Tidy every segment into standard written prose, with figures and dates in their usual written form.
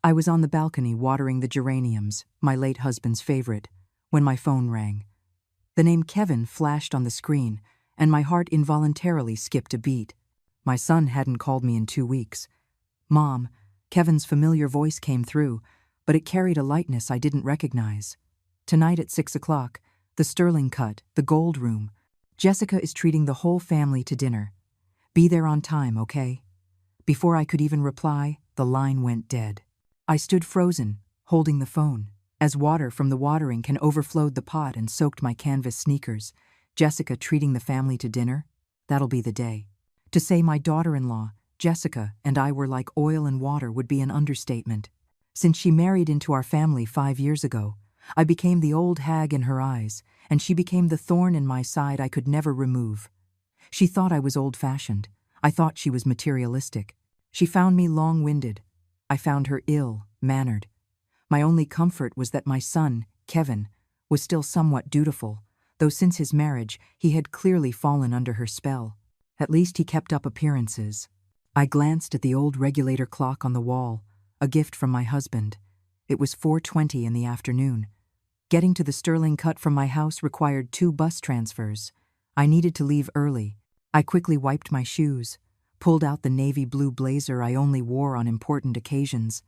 I was on the balcony watering the geraniums, my late husband's favorite, when my phone rang. The name Kevin flashed on the screen, and my heart involuntarily skipped a beat. My son hadn't called me in 2 weeks. "Mom," Kevin's familiar voice came through, but it carried a lightness I didn't recognize. "Tonight at 6 o'clock, the Sterling Cut, the Gold Room. Jessica is treating the whole family to dinner. Be there on time, okay?" Before I could even reply, the line went dead. I stood frozen, holding the phone, as water from the watering can overflowed the pot and soaked my canvas sneakers. Jessica treating the family to dinner? That'll be the day. To say my daughter-in-law, Jessica, and I were like oil and water would be an understatement. Since she married into our family 5 years ago, I became the old hag in her eyes, and she became the thorn in my side I could never remove. She thought I was old-fashioned. I thought she was materialistic. She found me long-winded. I found her ill-mannered. My only comfort was that my son, Kevin, was still somewhat dutiful, though since his marriage he had clearly fallen under her spell. At least he kept up appearances. I glanced at the old regulator clock on the wall, a gift from my husband. It was 4:20 in the afternoon. Getting to the Sterling Cut from my house required 2 bus transfers. I needed to leave early. I quickly wiped my shoes, pulled out the navy blue blazer I only wore on important occasions,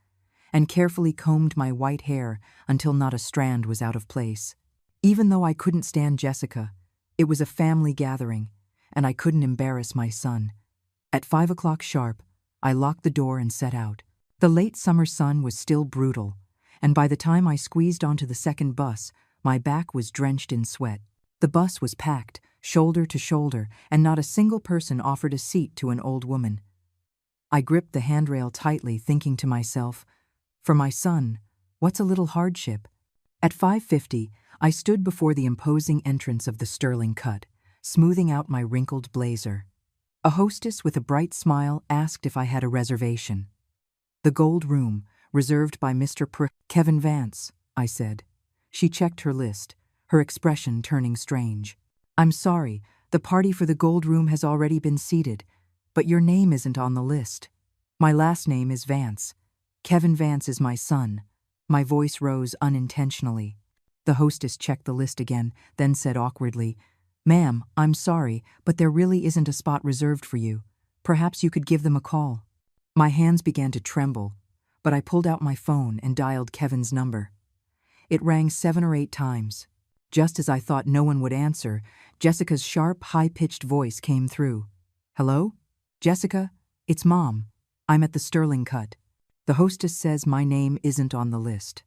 and carefully combed my white hair until not a strand was out of place. Even though I couldn't stand Jessica, it was a family gathering, and I couldn't embarrass my son. At 5 o'clock sharp, I locked the door and set out. The late summer sun was still brutal, and by the time I squeezed onto the second bus, my back was drenched in sweat. The bus was packed, shoulder to shoulder, and not a single person offered a seat to an old woman. I gripped the handrail tightly, thinking to myself, for my son, what's a little hardship? At 5:50, I stood before the imposing entrance of the Sterling Cut, smoothing out my wrinkled blazer. A hostess with a bright smile asked if I had a reservation. "The Gold Room, reserved by Mr. Kevin Vance," I said. She checked her list, her expression turning strange. "I'm sorry, the party for the Gold Room has already been seated, but your name isn't on the list. My last name is Vance. Kevin Vance is my son." My voice rose unintentionally. The hostess checked the list again, then said awkwardly, "Ma'am, I'm sorry, but there really isn't a spot reserved for you. Perhaps you could give them a call." My hands began to tremble, but I pulled out my phone and dialed Kevin's number. It rang 7 or 8 times. Just as I thought no one would answer, Jessica's sharp, high-pitched voice came through. "Hello? Jessica? It's Mom. I'm at the Sterling Cut. The hostess says my name isn't on the list."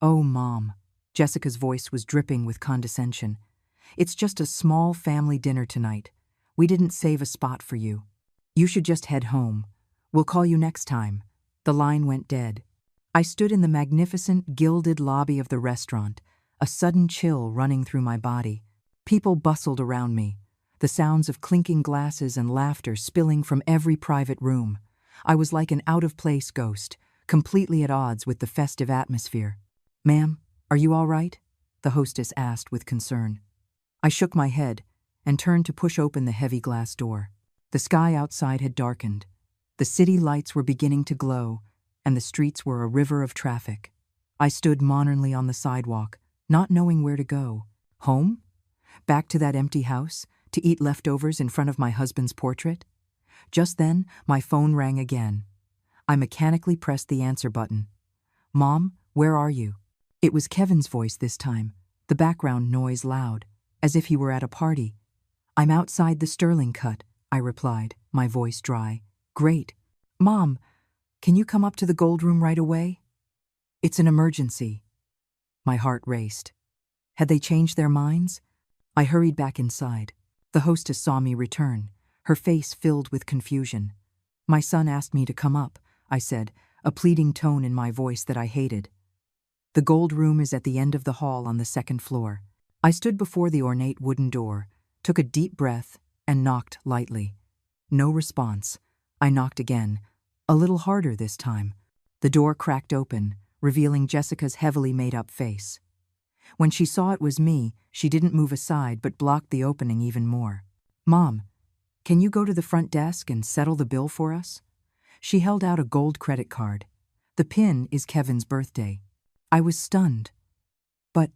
"Oh, Mom." Jessica's voice was dripping with condescension. "It's just a small family dinner tonight. We didn't save a spot for you. You should just head home. We'll call you next time." The line went dead. I stood in the magnificent, gilded lobby of the restaurant, a sudden chill running through my body. People bustled around me, the sounds of clinking glasses and laughter spilling from every private room. I was like an out-of-place ghost, completely at odds with the festive atmosphere. "Ma'am, are you all right?" the hostess asked with concern. I shook my head and turned to push open the heavy glass door. The sky outside had darkened. The city lights were beginning to glow, and the streets were a river of traffic. I stood monotony on the sidewalk, not knowing where to go. Home? Back to that empty house, to eat leftovers in front of my husband's portrait? Just then, my phone rang again. I mechanically pressed the answer button. "Mom, where are you?" It was Kevin's voice this time, the background noise loud, as if he were at a party. "I'm outside the Sterling Cut," I replied, my voice dry. "Great. Mom, can you come up to the Gold Room right away?" "It's an emergency." My heart raced. Had they changed their minds? I hurried back inside. The hostess saw me return, her face filled with confusion. "My son asked me to come up," I said, a pleading tone in my voice that I hated. "The Gold Room is at the end of the hall on the 2nd floor." I stood before the ornate wooden door, took a deep breath, and knocked lightly. No response. I knocked again, a little harder this time. The door cracked open, revealing Jessica's heavily made-up face. When she saw it was me, she didn't move aside but blocked the opening even more. "Mom, can you go to the front desk and settle the bill for us?" She held out a gold credit card. The pin is Kevin's birthday. I was stunned. But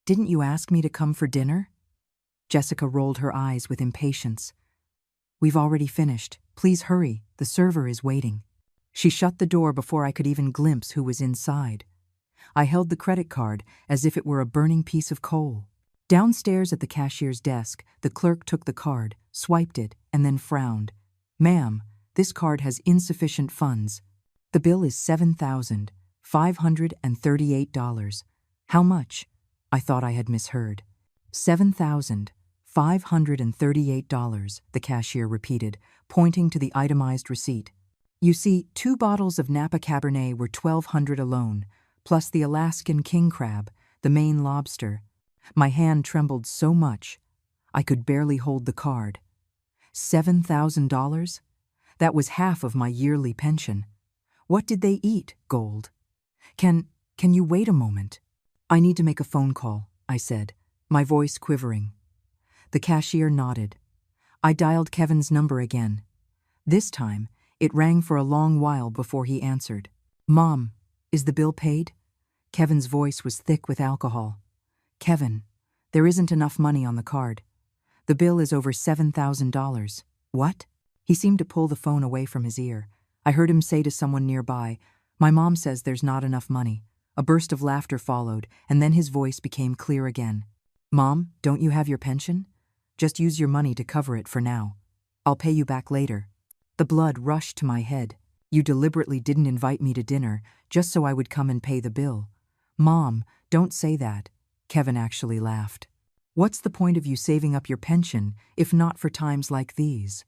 didn't you ask me to come for dinner? Jessica rolled her eyes with impatience. We've already finished. Please hurry. The server is waiting. She shut the door before I could even glimpse who was inside. I held the credit card as if it were a burning piece of coal. Downstairs at the cashier's desk, the clerk took the card, swiped it, and then frowned. Ma'am, this card has insufficient funds. The bill is $7,538. How much? I thought I had misheard. $7,538, the cashier repeated, pointing to the itemized receipt. You see, 2 bottles of Napa Cabernet were $1,200 alone, plus the Alaskan king crab, the Maine lobster. My hand trembled so much, I could barely hold the card. $7,000? That was half of my yearly pension. What did they eat, Gold? Can you wait a moment? I need to make a phone call, I said, my voice quivering. The cashier nodded. I dialed Kevin's number again. This time, it rang for a long while before he answered. Mom, is the bill paid? Kevin's voice was thick with alcohol. Kevin, there isn't enough money on the card. The bill is over $7,000. What? He seemed to pull the phone away from his ear. I heard him say to someone nearby, My mom says there's not enough money. A burst of laughter followed, and then his voice became clear again. Mom, don't you have your pension? Just use your money to cover it for now. I'll pay you back later. The blood rushed to my head. You deliberately didn't invite me to dinner just so I would come and pay the bill. Mom, don't say that. Kevin actually laughed. What's the point of you saving up your pension if not for times like these?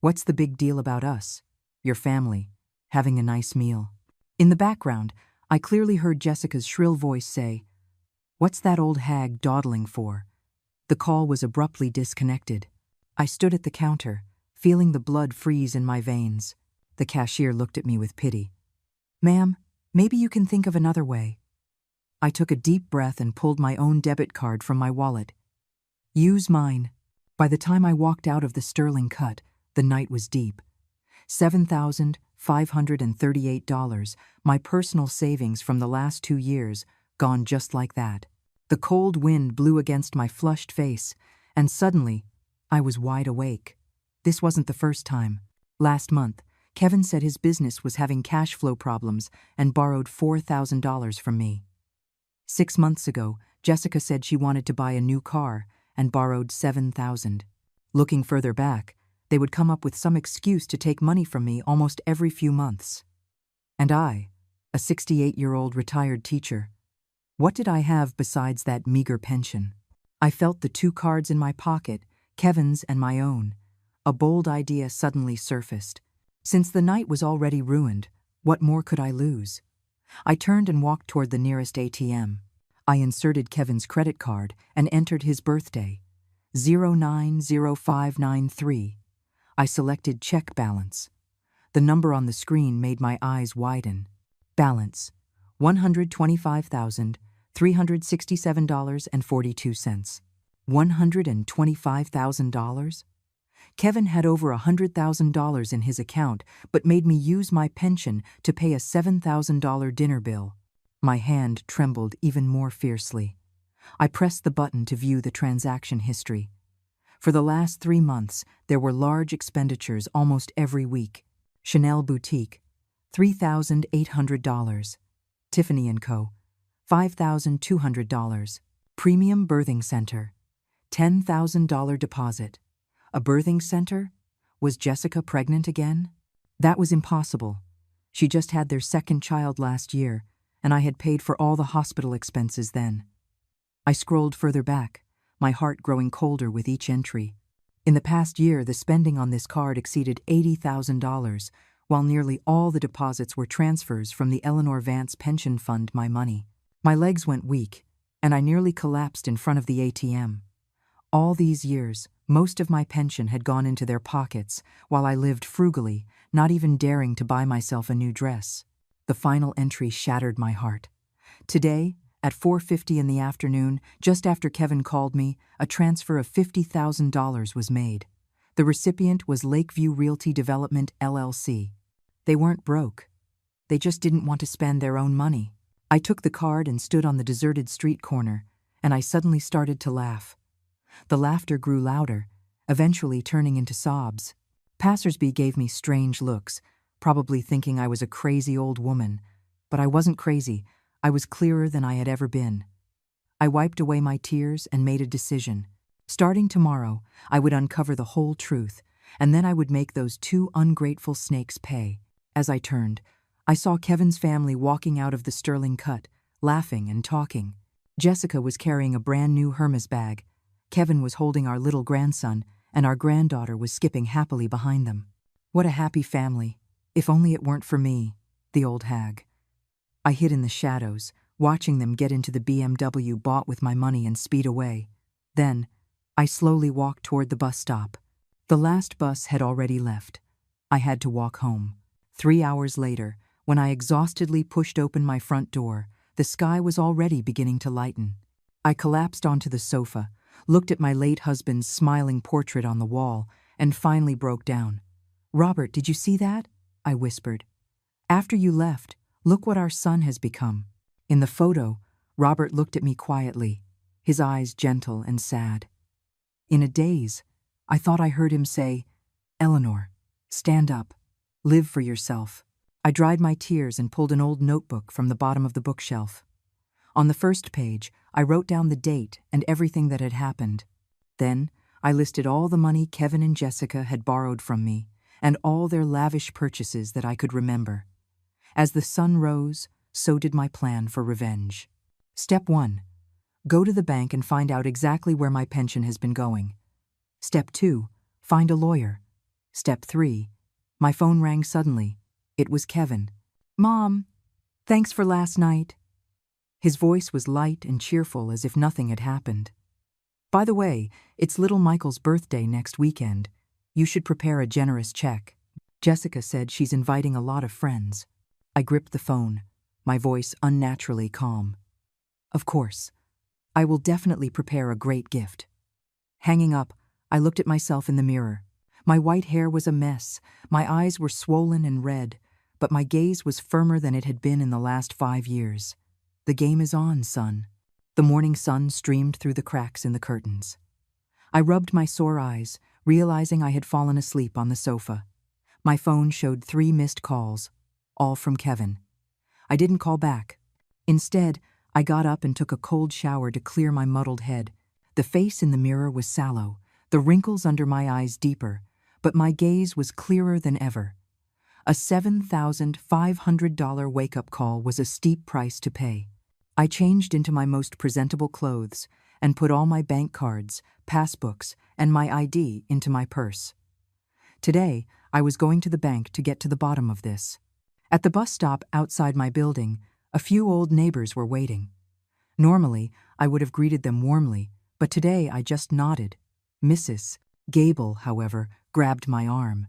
What's the big deal about us, your family, having a nice meal? In the background, I clearly heard Jessica's shrill voice say, What's that old hag dawdling for? The call was abruptly disconnected. I stood at the counter, feeling the blood freeze in my veins. The cashier looked at me with pity. Ma'am, maybe you can think of another way. I took a deep breath and pulled my own debit card from my wallet. Use mine. By the time I walked out of the Sterling Cut, the night was deep. $7,538, my personal savings from the last 2 years, gone just like that. The cold wind blew against my flushed face, and suddenly, I was wide awake. This wasn't the first time. Last month, Kevin said his business was having cash flow problems and borrowed $4,000 from me. 6 months ago, Jessica said she wanted to buy a new car and borrowed $7,000. Looking further back, they would come up with some excuse to take money from me almost every few months. And I, a 68-year-old retired teacher, what did I have besides that meager pension? I felt the 2 cards in my pocket, Kevin's and my own. A bold idea suddenly surfaced. Since the night was already ruined, what more could I lose? I turned and walked toward the nearest ATM. I inserted Kevin's credit card and entered his birthday, 090593. I selected check balance. The number on the screen made my eyes widen. Balance, $125,367.42. $125,000? Kevin had over $100,000 in his account, but made me use my pension to pay a $7,000 dinner bill. My hand trembled even more fiercely. I pressed the button to view the transaction history. For the last 3 months, there were large expenditures almost every week. Chanel Boutique, $3,800. Tiffany & Co., $5,200. Premium Birthing Center, $10,000 deposit. A birthing center? Was Jessica pregnant again? That was impossible. She just had their 2nd child last year, and I had paid for all the hospital expenses then. I scrolled further back, my heart growing colder with each entry. In the past year, the spending on this card exceeded $80,000, while nearly all the deposits were transfers from the Eleanor Vance pension fund my money. My legs went weak, and I nearly collapsed in front of the ATM. All these years, most of my pension had gone into their pockets, while I lived frugally, not even daring to buy myself a new dress. The final entry shattered my heart. Today, at 4:50 in the afternoon, just after Kevin called me, a transfer of $50,000 was made. The recipient was Lakeview Realty Development, LLC. They weren't broke. They just didn't want to spend their own money. I took the card and stood on the deserted street corner, and I suddenly started to laugh. The laughter grew louder, eventually turning into sobs. Passersby gave me strange looks, probably thinking I was a crazy old woman. But I wasn't crazy. I was clearer than I had ever been. I wiped away my tears and made a decision. Starting tomorrow, I would uncover the whole truth, and then I would make those two ungrateful snakes pay. As I turned, I saw Kevin's family walking out of the Sterling Cut, laughing and talking. Jessica was carrying a brand new Hermes bag. Kevin was holding our little grandson, and our granddaughter was skipping happily behind them. What a happy family. If only it weren't for me, the old hag. I hid in the shadows, watching them get into the BMW bought with my money and speed away. Then, I slowly walked toward the bus stop. The last bus had already left. I had to walk home. 3 hours later, when I exhaustedly pushed open my front door, the sky was already beginning to lighten. I collapsed onto the sofa, looked at my late husband's smiling portrait on the wall, and finally broke down. "Robert, did you see that?" I whispered. "After you left, look what our son has become." In the photo, Robert looked at me quietly, his eyes gentle and sad. In a daze, I thought I heard him say, "Eleanor, stand up, live for yourself." I dried my tears and pulled an old notebook from the bottom of the bookshelf. On the first page, I wrote down the date and everything that had happened. Then, I listed all the money Kevin and Jessica had borrowed from me, and all their lavish purchases that I could remember. As the sun rose, so did my plan for revenge. Step 1. Go to the bank and find out exactly where my pension has been going. Step 2. Find a lawyer. Step 3. My phone rang suddenly. It was Kevin. "Mom, thanks for last night." His voice was light and cheerful as if nothing had happened. "By the way, it's little Michael's birthday next weekend. You should prepare a generous check. Jessica said she's inviting a lot of friends." I gripped the phone, my voice unnaturally calm. "Of course. I will definitely prepare a great gift." Hanging up, I looked at myself in the mirror. My white hair was a mess, my eyes were swollen and red, but my gaze was firmer than it had been in the last 5 years. "The game is on, son." The morning sun streamed through the cracks in the curtains. I rubbed my sore eyes, realizing I had fallen asleep on the sofa. My phone showed 3 missed calls, all from Kevin. I didn't call back. Instead, I got up and took a cold shower to clear my muddled head. The face in the mirror was sallow, the wrinkles under my eyes deeper, but my gaze was clearer than ever. A $7,500 wake-up call was a steep price to pay. I changed into my most presentable clothes and put all my bank cards, passbooks, and my ID into my purse. Today, I was going to the bank to get to the bottom of this. At the bus stop outside my building, a few old neighbors were waiting. Normally, I would have greeted them warmly, but today I just nodded. Mrs. Gable, however, grabbed my arm.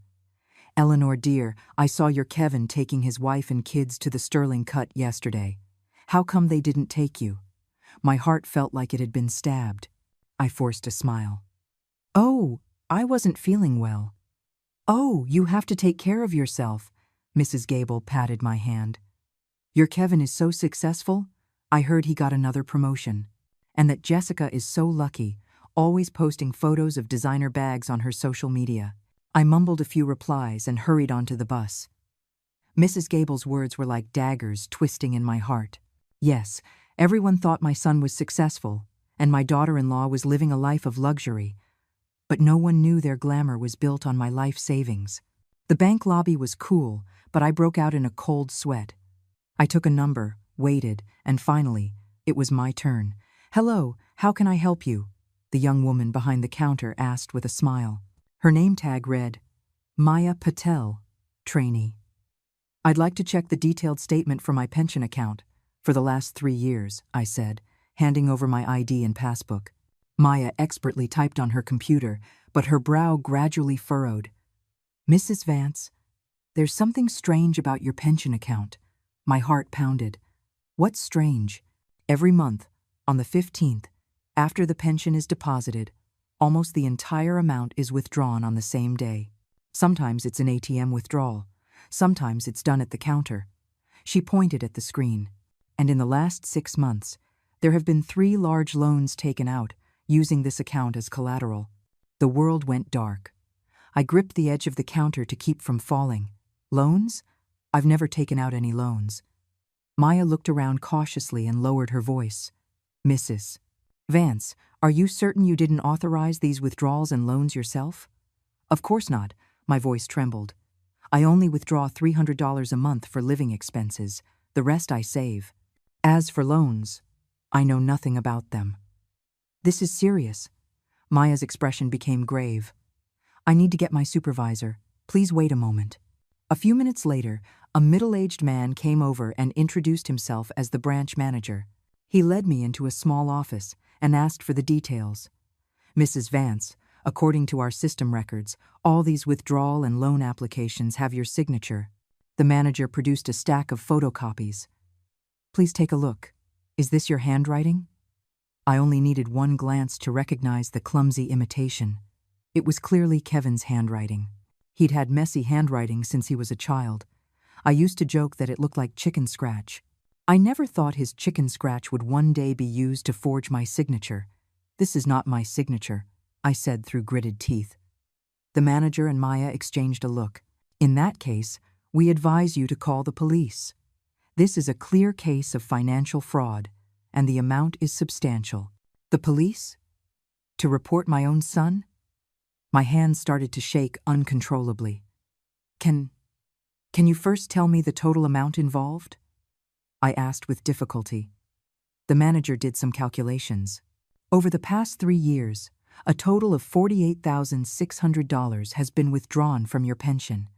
"Eleanor, dear, I saw your Kevin taking his wife and kids to the Sterling Cut yesterday. How come they didn't take you?" My heart felt like it had been stabbed. I forced a smile. "Oh, I wasn't feeling well." "Oh, you have to take care of yourself." Mrs. Gable patted my hand. "Your Kevin is so successful. I heard he got another promotion. And that Jessica is so lucky, always posting photos of designer bags on her social media." I mumbled a few replies and hurried onto the bus. Mrs. Gable's words were like daggers twisting in my heart. Yes, everyone thought my son was successful, and my daughter-in-law was living a life of luxury. But no one knew their glamour was built on my life savings. The bank lobby was cool, but I broke out in a cold sweat. I took a number, waited, and finally, it was my turn. "Hello, how can I help you?" the young woman behind the counter asked with a smile. Her name tag read, "Maya Patel, trainee." "I'd like to check the detailed statement for my pension account for the last 3 years," I said, handing over my ID and passbook. Maya expertly typed on her computer, but her brow gradually furrowed. "Mrs. Vance, there's something strange about your pension account." My heart pounded. "What's strange?" "Every month, on the 15th, after the pension is deposited, almost the entire amount is withdrawn on the same day. Sometimes it's an ATM withdrawal. Sometimes it's done at the counter. She pointed at the screen. And in the last 6 months, there have been 3 large loans taken out, using this account as collateral. The world went dark. I gripped the edge of the counter to keep from falling. Loans? I've never taken out any loans. Maya looked around cautiously and lowered her voice. Mrs. Vance, are you certain you didn't authorize these withdrawals and loans yourself? Of course not, my voice trembled. I only withdraw $300 a month for living expenses. The rest I save. As for loans, I know nothing about them. This is serious. Maya's expression became grave. I need to get my supervisor. Please wait a moment. A few minutes later, a middle-aged man came over and introduced himself as the branch manager. He led me into a small office and asked for the details. Mrs. Vance, according to our system records, all these withdrawal and loan applications have your signature. The manager produced a stack of photocopies. Please take a look. Is this your handwriting? I only needed one glance to recognize the clumsy imitation. It was clearly Kevin's handwriting. He'd had messy handwriting since he was a child. I used to joke that it looked like chicken scratch. I never thought his chicken scratch would one day be used to forge my signature. This is not my signature, I said through gritted teeth. The manager and Maya exchanged a look. In that case, we advise you to call the police. This is a clear case of financial fraud, and the amount is substantial. The police? To report my own son? My hands started to shake uncontrollably. Can you first tell me the total amount involved? I asked with difficulty. The manager did some calculations. Over the past 3 years, a total of $48,600 has been withdrawn from your pension.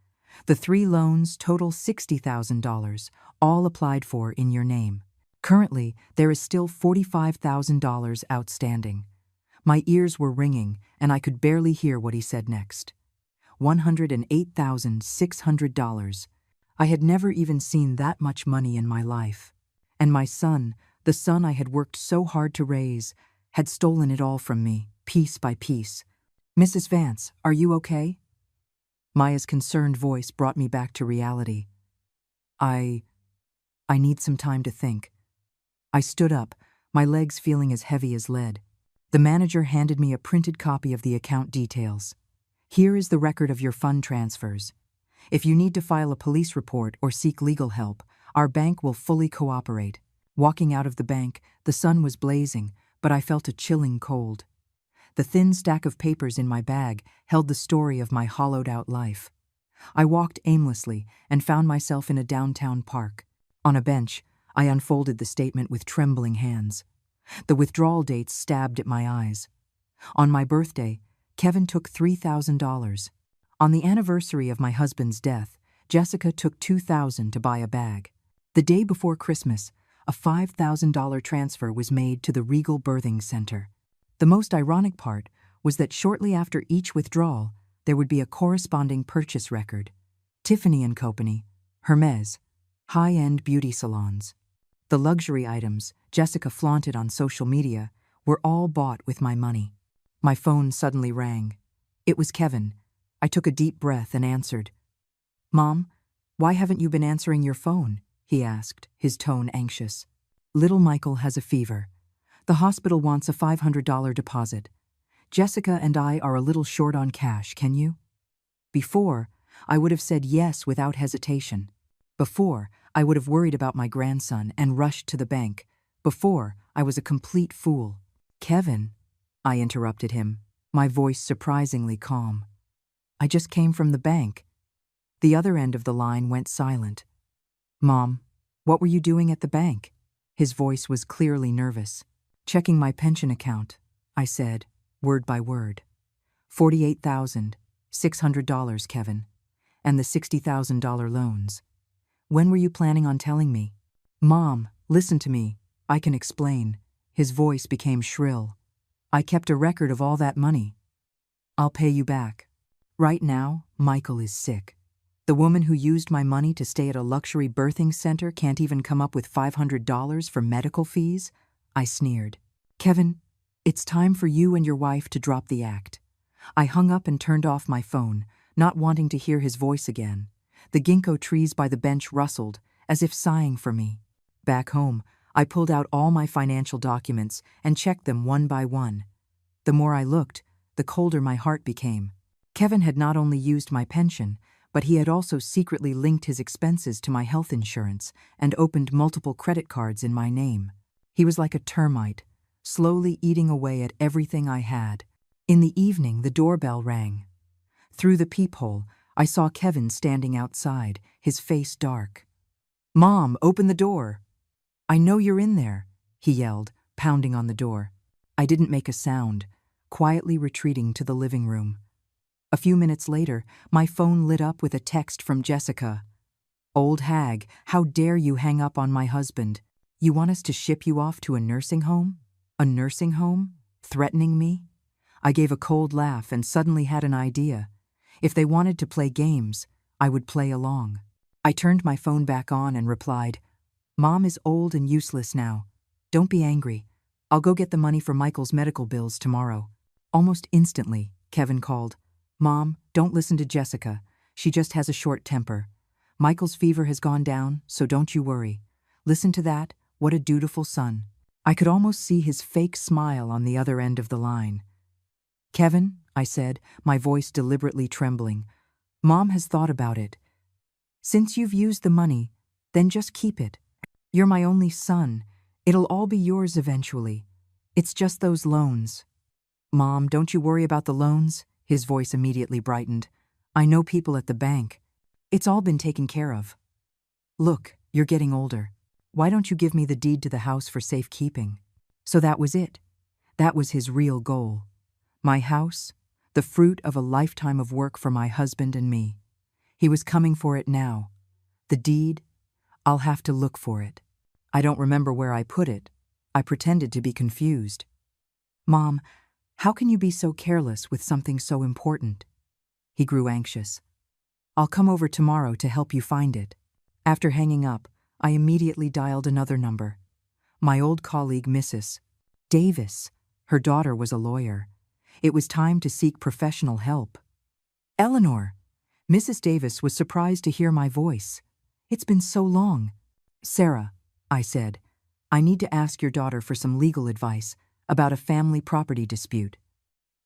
The 3 loans total $60,000, all applied for in your name. Currently, there is still $45,000 outstanding. My ears were ringing, and I could barely hear what he said next. $108,600. I had never even seen that much money in my life. And my son, the son I had worked so hard to raise, had stolen it all from me, piece by piece. Mrs. Vance, are you okay? Maya's concerned voice brought me back to reality. I need some time to think. I stood up, my legs feeling as heavy as lead. The manager handed me a printed copy of the account details. Here is the record of your fund transfers. If you need to file a police report or seek legal help, our bank will fully cooperate. Walking out of the bank, the sun was blazing, but I felt a chilling cold. The thin stack of papers in my bag held the story of my hollowed-out life. I walked aimlessly and found myself in a downtown park. On a bench, I unfolded the statement with trembling hands. The withdrawal dates stabbed at my eyes. On my birthday, Kevin took $3,000. On the anniversary of my husband's death, Jessica took $2,000 to buy a bag. The day before Christmas, a $5,000 transfer was made to the Regal Birthing Center. The most ironic part was that shortly after each withdrawal, there would be a corresponding purchase record. Tiffany & Company, Hermes, high-end beauty salons. The luxury items Jessica flaunted on social media were all bought with my money. My phone suddenly rang. It was Kevin. I took a deep breath and answered. "Mom, why haven't you been answering your phone?" he asked, his tone anxious. "Little Michael has a fever. The hospital wants a $500 deposit. Jessica and I are a little short on cash, can you?" Before, I would have said yes without hesitation. Before, I would have worried about my grandson and rushed to the bank. Before, I was a complete fool. "Kevin," I interrupted him, my voice surprisingly calm. "I just came from the bank." The other end of the line went silent. "Mom, what were you doing at the bank?" His voice was clearly nervous. "Checking my pension account," I said, word by word. $48,600, Kevin, and the $60,000 loans. When were you planning on telling me?" "Mom, listen to me. I can explain." His voice became shrill. "I kept a record of all that money. I'll pay you back. Right now, Michael is sick. The woman who used my money to stay at a luxury birthing center can't even come up with $500 for medical fees?" I sneered. "Kevin, it's time for you and your wife to drop the act." I hung up and turned off my phone, not wanting to hear his voice again. The ginkgo trees by the bench rustled, as if sighing for me. Back home, I pulled out all my financial documents and checked them one by one. The more I looked, the colder my heart became. Kevin had not only used my pension, but he had also secretly linked his expenses to my health insurance and opened multiple credit cards in my name. He was like a termite, slowly eating away at everything I had. In the evening, the doorbell rang. Through the peephole, I saw Kevin standing outside, his face dark. "Mom, open the door." "I know you're in there," he yelled, pounding on the door. I didn't make a sound, quietly retreating to the living room. A few minutes later, my phone lit up with a text from Jessica. "Old hag, how dare you hang up on my husband? You want us to ship you off to a nursing home? A nursing home? Threatening me?" I gave a cold laugh and suddenly had an idea. If they wanted to play games, I would play along. I turned my phone back on and replied, "Mom is old and useless now. Don't be angry. I'll go get the money for Michael's medical bills tomorrow." Almost instantly, Kevin called, "Mom, don't listen to Jessica. She just has a short temper. Michael's fever has gone down, so don't you worry. Listen to that, what a dutiful son." I could almost see his fake smile on the other end of the line. "Kevin," I said, my voice deliberately trembling, "Mom has thought about it. Since you've used the money, then just keep it. You're my only son. It'll all be yours eventually. It's just those loans." "Mom, don't you worry about the loans." His voice immediately brightened. "I know people at the bank. It's all been taken care of. Look, you're getting older. Why don't you give me the deed to the house for safekeeping?" So that was it. That was his real goal. My house, the fruit of a lifetime of work for my husband and me. He was coming for it now. The deed, I'll have to look for it. I don't remember where I put it. I pretended to be confused. "Mom, how can you be so careless with something so important?" He grew anxious. "I'll come over tomorrow to help you find it." After hanging up, I immediately dialed another number. My old colleague, Mrs. Davis. Her daughter was a lawyer. It was time to seek professional help. "Eleanor." Mrs. Davis was surprised to hear my voice. "It's been so long." "Sarah," I said, "I need to ask your daughter for some legal advice about a family property dispute."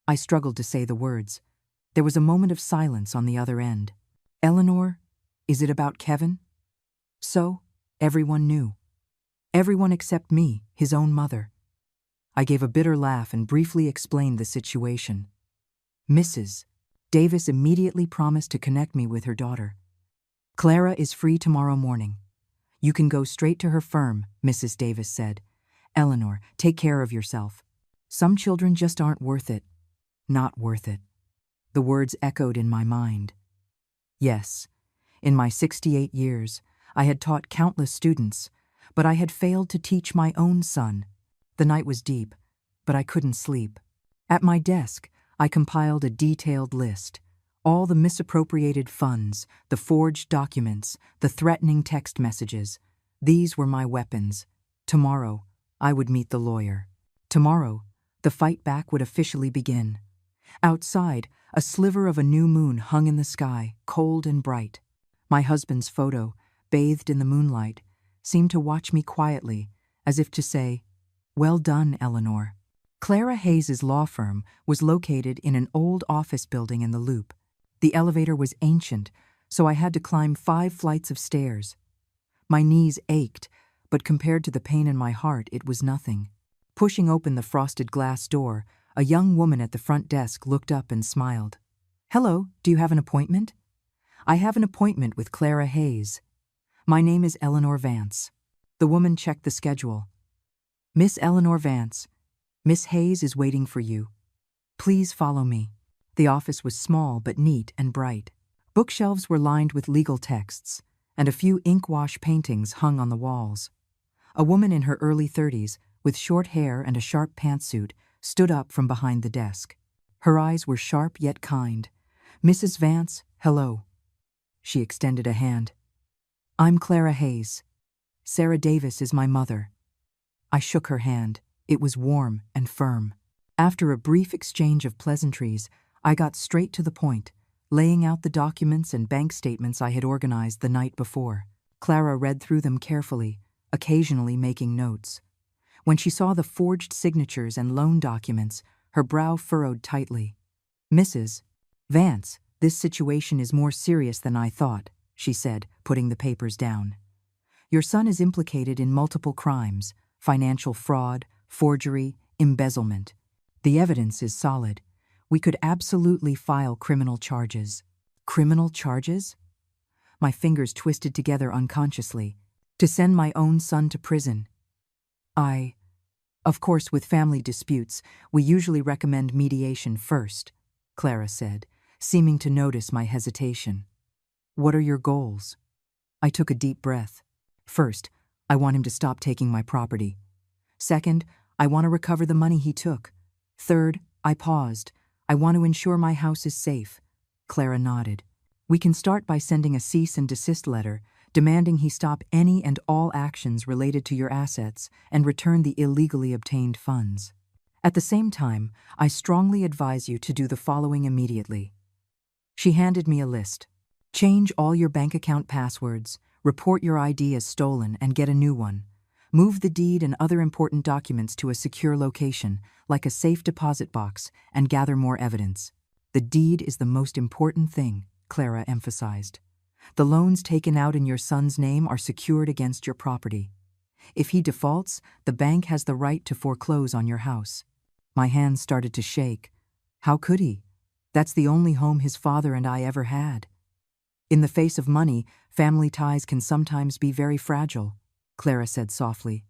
I struggled to say the words. There was a moment of silence on the other end. "Eleanor, is it about Kevin?" So, everyone knew. Everyone except me, his own mother. I gave a bitter laugh and briefly explained the situation. Mrs. Davis immediately promised to connect me with her daughter. "Clara is free tomorrow morning. You can go straight to her firm," Mrs. Davis said. "Eleanor, take care of yourself. Some children just aren't worth it. Not worth it." The words echoed in my mind. Yes, in my 68 years, I had taught countless students, but I had failed to teach my own son. The night was deep, but I couldn't sleep. At my desk, I compiled a detailed list. All the misappropriated funds, the forged documents, the threatening text messages. These were my weapons. Tomorrow, I would meet the lawyer. Tomorrow, the fight back would officially begin. Outside, a sliver of a new moon hung in the sky, cold and bright. My husband's photo, bathed in the moonlight, seemed to watch me quietly, as if to say, "Well done, Eleanor." Clara Hayes's law firm was located in an old office building in the Loop. The elevator was ancient, so I had to climb 5 flights of stairs. My knees ached, but compared to the pain in my heart, it was nothing. Pushing open the frosted glass door, a young woman at the front desk looked up and smiled. "Hello, do you have an appointment?" "I have an appointment with Clara Hayes." "My name is Eleanor Vance." The woman checked the schedule. "Miss Eleanor Vance, Miss Hayes is waiting for you. Please follow me." The office was small but neat and bright. Bookshelves were lined with legal texts, and a few ink-wash paintings hung on the walls. A woman in her early 30s, with short hair and a sharp pantsuit, stood up from behind the desk. Her eyes were sharp yet kind. "Mrs. Vance, hello." She extended a hand. "I'm Clara Hayes. Sarah Davis is my mother." I shook her hand. It was warm and firm. After a brief exchange of pleasantries, I got straight to the point, laying out the documents and bank statements I had organized the night before. Clara read through them carefully, occasionally making notes. When she saw the forged signatures and loan documents, her brow furrowed tightly. "Mrs. Vance, this situation is more serious than I thought," she said, putting the papers down. "Your son is implicated in multiple crimes: financial fraud, forgery, embezzlement. The evidence is solid. We could absolutely file criminal charges." Criminal charges? My fingers twisted together unconsciously. To send my own son to prison. Of course, with family disputes, we usually recommend mediation first, Clara said, seeming to notice my hesitation. "What are your goals?" I took a deep breath. "First, I want him to stop taking my property. Second, I want to recover the money he took. Third," I paused, "I want to ensure my house is safe." Clara nodded. "We can start by sending a cease and desist letter, demanding he stop any and all actions related to your assets and return the illegally obtained funds. At the same time, I strongly advise you to do the following immediately." She handed me a list. "Change all your bank account passwords, report your ID as stolen and get a new one. Move the deed and other important documents to a secure location, like a safe deposit box, and gather more evidence." "The deed is the most important thing," Clara emphasized. "The loans taken out in your son's name are secured against your property. If he defaults, the bank has the right to foreclose on your house." My hands started to shake. How could he? That's the only home his father and I ever had. "In the face of money, family ties can sometimes be very fragile," Clara said softly.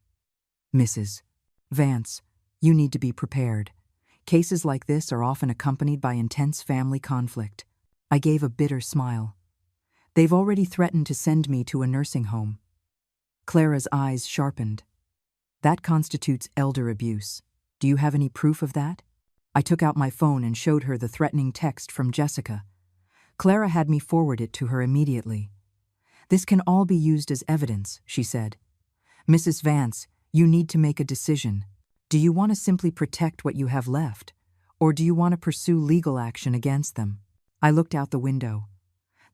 "Mrs. Vance, you need to be prepared. Cases like this are often accompanied by intense family conflict." I gave a bitter smile. "They've already threatened to send me to a nursing home." Clara's eyes sharpened. "That constitutes elder abuse. Do you have any proof of that?" I took out my phone and showed her the threatening text from Jessica. Clara had me forward it to her immediately. "This can all be used as evidence," she said. "Mrs. Vance, you need to make a decision. Do you want to simply protect what you have left, or do you want to pursue legal action against them?" I looked out the window.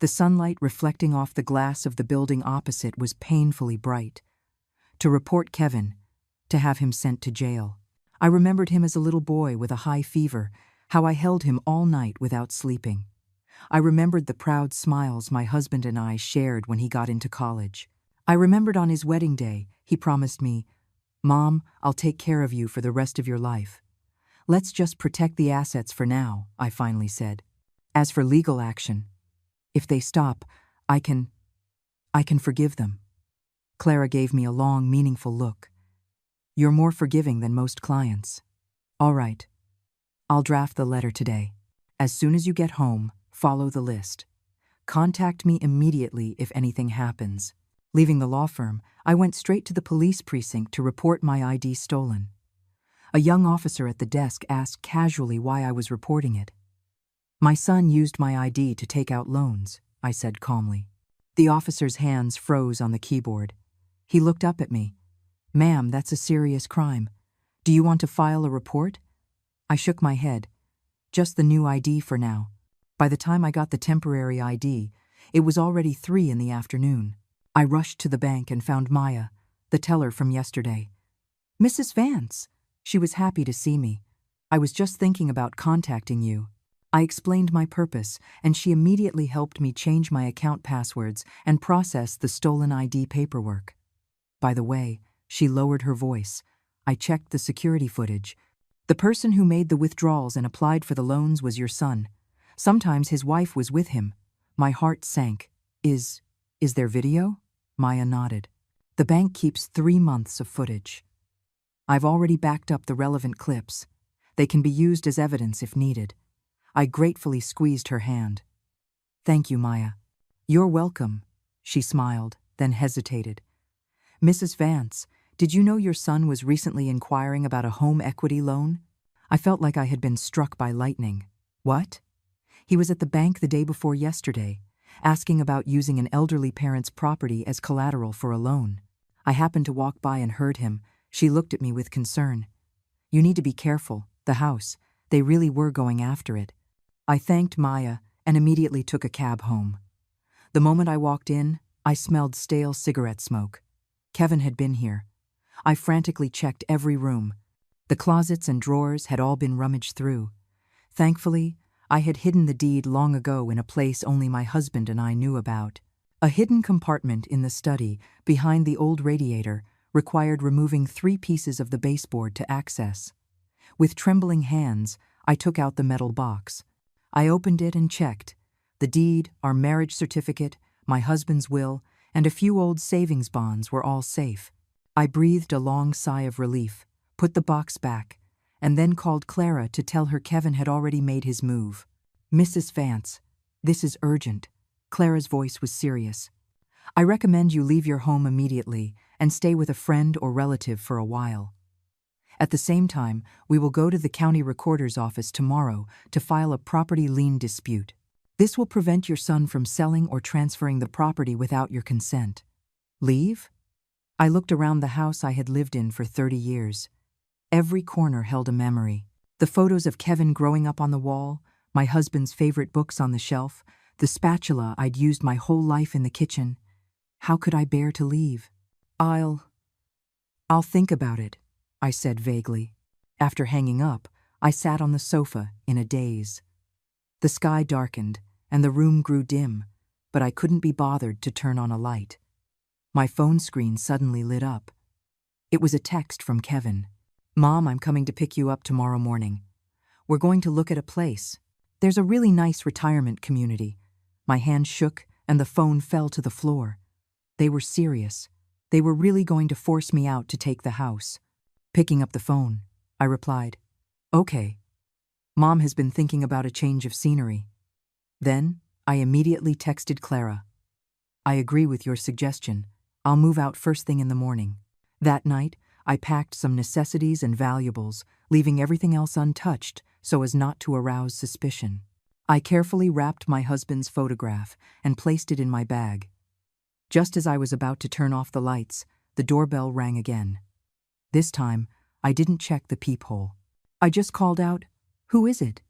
The sunlight reflecting off the glass of the building opposite was painfully bright. To report Kevin, to have him sent to jail. I remembered him as a little boy with a high fever, how I held him all night without sleeping. I remembered the proud smiles my husband and I shared when he got into college. I remembered on his wedding day, he promised me, "Mom, I'll take care of you for the rest of your life." "Let's just protect the assets for now," I finally said. "As for legal action, if they stop, I can forgive them." Clara gave me a long, meaningful look. "You're more forgiving than most clients." "All right. I'll draft the letter today. As soon as you get home, follow the list. Contact me immediately if anything happens." Leaving the law firm, I went straight to the police precinct to report my ID stolen. A young officer at the desk asked casually why I was reporting it. "My son used my ID to take out loans," I said calmly. The officer's hands froze on the keyboard. He looked up at me. "Ma'am, that's a serious crime. Do you want to file a report?" I shook my head. "Just the new ID for now." By the time I got the temporary ID, it was already 3 in the afternoon. I rushed to the bank and found Maya, the teller from yesterday. "Mrs. Vance." She was happy to see me. "I was just thinking about contacting you." I explained my purpose, and she immediately helped me change my account passwords and process the stolen ID paperwork. "By the way," she lowered her voice, "I checked the security footage. The person who made the withdrawals and applied for the loans was your son. Sometimes his wife was with him." My heart sank. Is there video?" Maya nodded. "The bank keeps 3 months of footage. I've already backed up the relevant clips. They can be used as evidence if needed." I gratefully squeezed her hand. "Thank you, Maya." "You're welcome," she smiled, then hesitated. "Mrs. Vance, did you know your son was recently inquiring about a home equity loan?" I felt like I had been struck by lightning. "What?" "He was at the bank the day before yesterday, asking about using an elderly parent's property as collateral for a loan. I happened to walk by and heard him." She looked at me with concern. "You need to be careful. The house, they really were going after it." I thanked Maya and immediately took a cab home. The moment I walked in, I smelled stale cigarette smoke. Kevin had been here. I frantically checked every room. The closets and drawers had all been rummaged through. Thankfully, I had hidden the deed long ago in a place only my husband and I knew about. A hidden compartment in the study, behind the old radiator, required removing 3 pieces of the baseboard to access. With trembling hands, I took out the metal box. I opened it and checked. The deed, our marriage certificate, my husband's will, and a few old savings bonds were all safe. I breathed a long sigh of relief, put the box back, and then called Clara to tell her Kevin had already made his move. "Mrs. Vance, this is urgent." Clara's voice was serious. "I recommend you leave your home immediately and stay with a friend or relative for a while. At the same time, we will go to the county recorder's office tomorrow to file a property lien dispute. This will prevent your son from selling or transferring the property without your consent." Leave? I looked around the house I had lived in for 30 years. Every corner held a memory. The photos of Kevin growing up on the wall, my husband's favorite books on the shelf, the spatula I'd used my whole life in the kitchen. How could I bear to leave? I'll think about it," I said vaguely. After hanging up, I sat on the sofa in a daze. The sky darkened, and the room grew dim, but I couldn't be bothered to turn on a light. My phone screen suddenly lit up. It was a text from Kevin. "Mom, I'm coming to pick you up tomorrow morning. We're going to look at a place. There's a really nice retirement community." My hand shook, and the phone fell to the floor. They were serious. They were really going to force me out to take the house. Picking up the phone, I replied, "Okay. Mom has been thinking about a change of scenery." Then, I immediately texted Clara. "I agree with your suggestion. I'll move out first thing in the morning." That night, I packed some necessities and valuables, leaving everything else untouched so as not to arouse suspicion. I carefully wrapped my husband's photograph and placed it in my bag. Just as I was about to turn off the lights, the doorbell rang again. This time, I didn't check the peephole. I just called out, "Who is it?"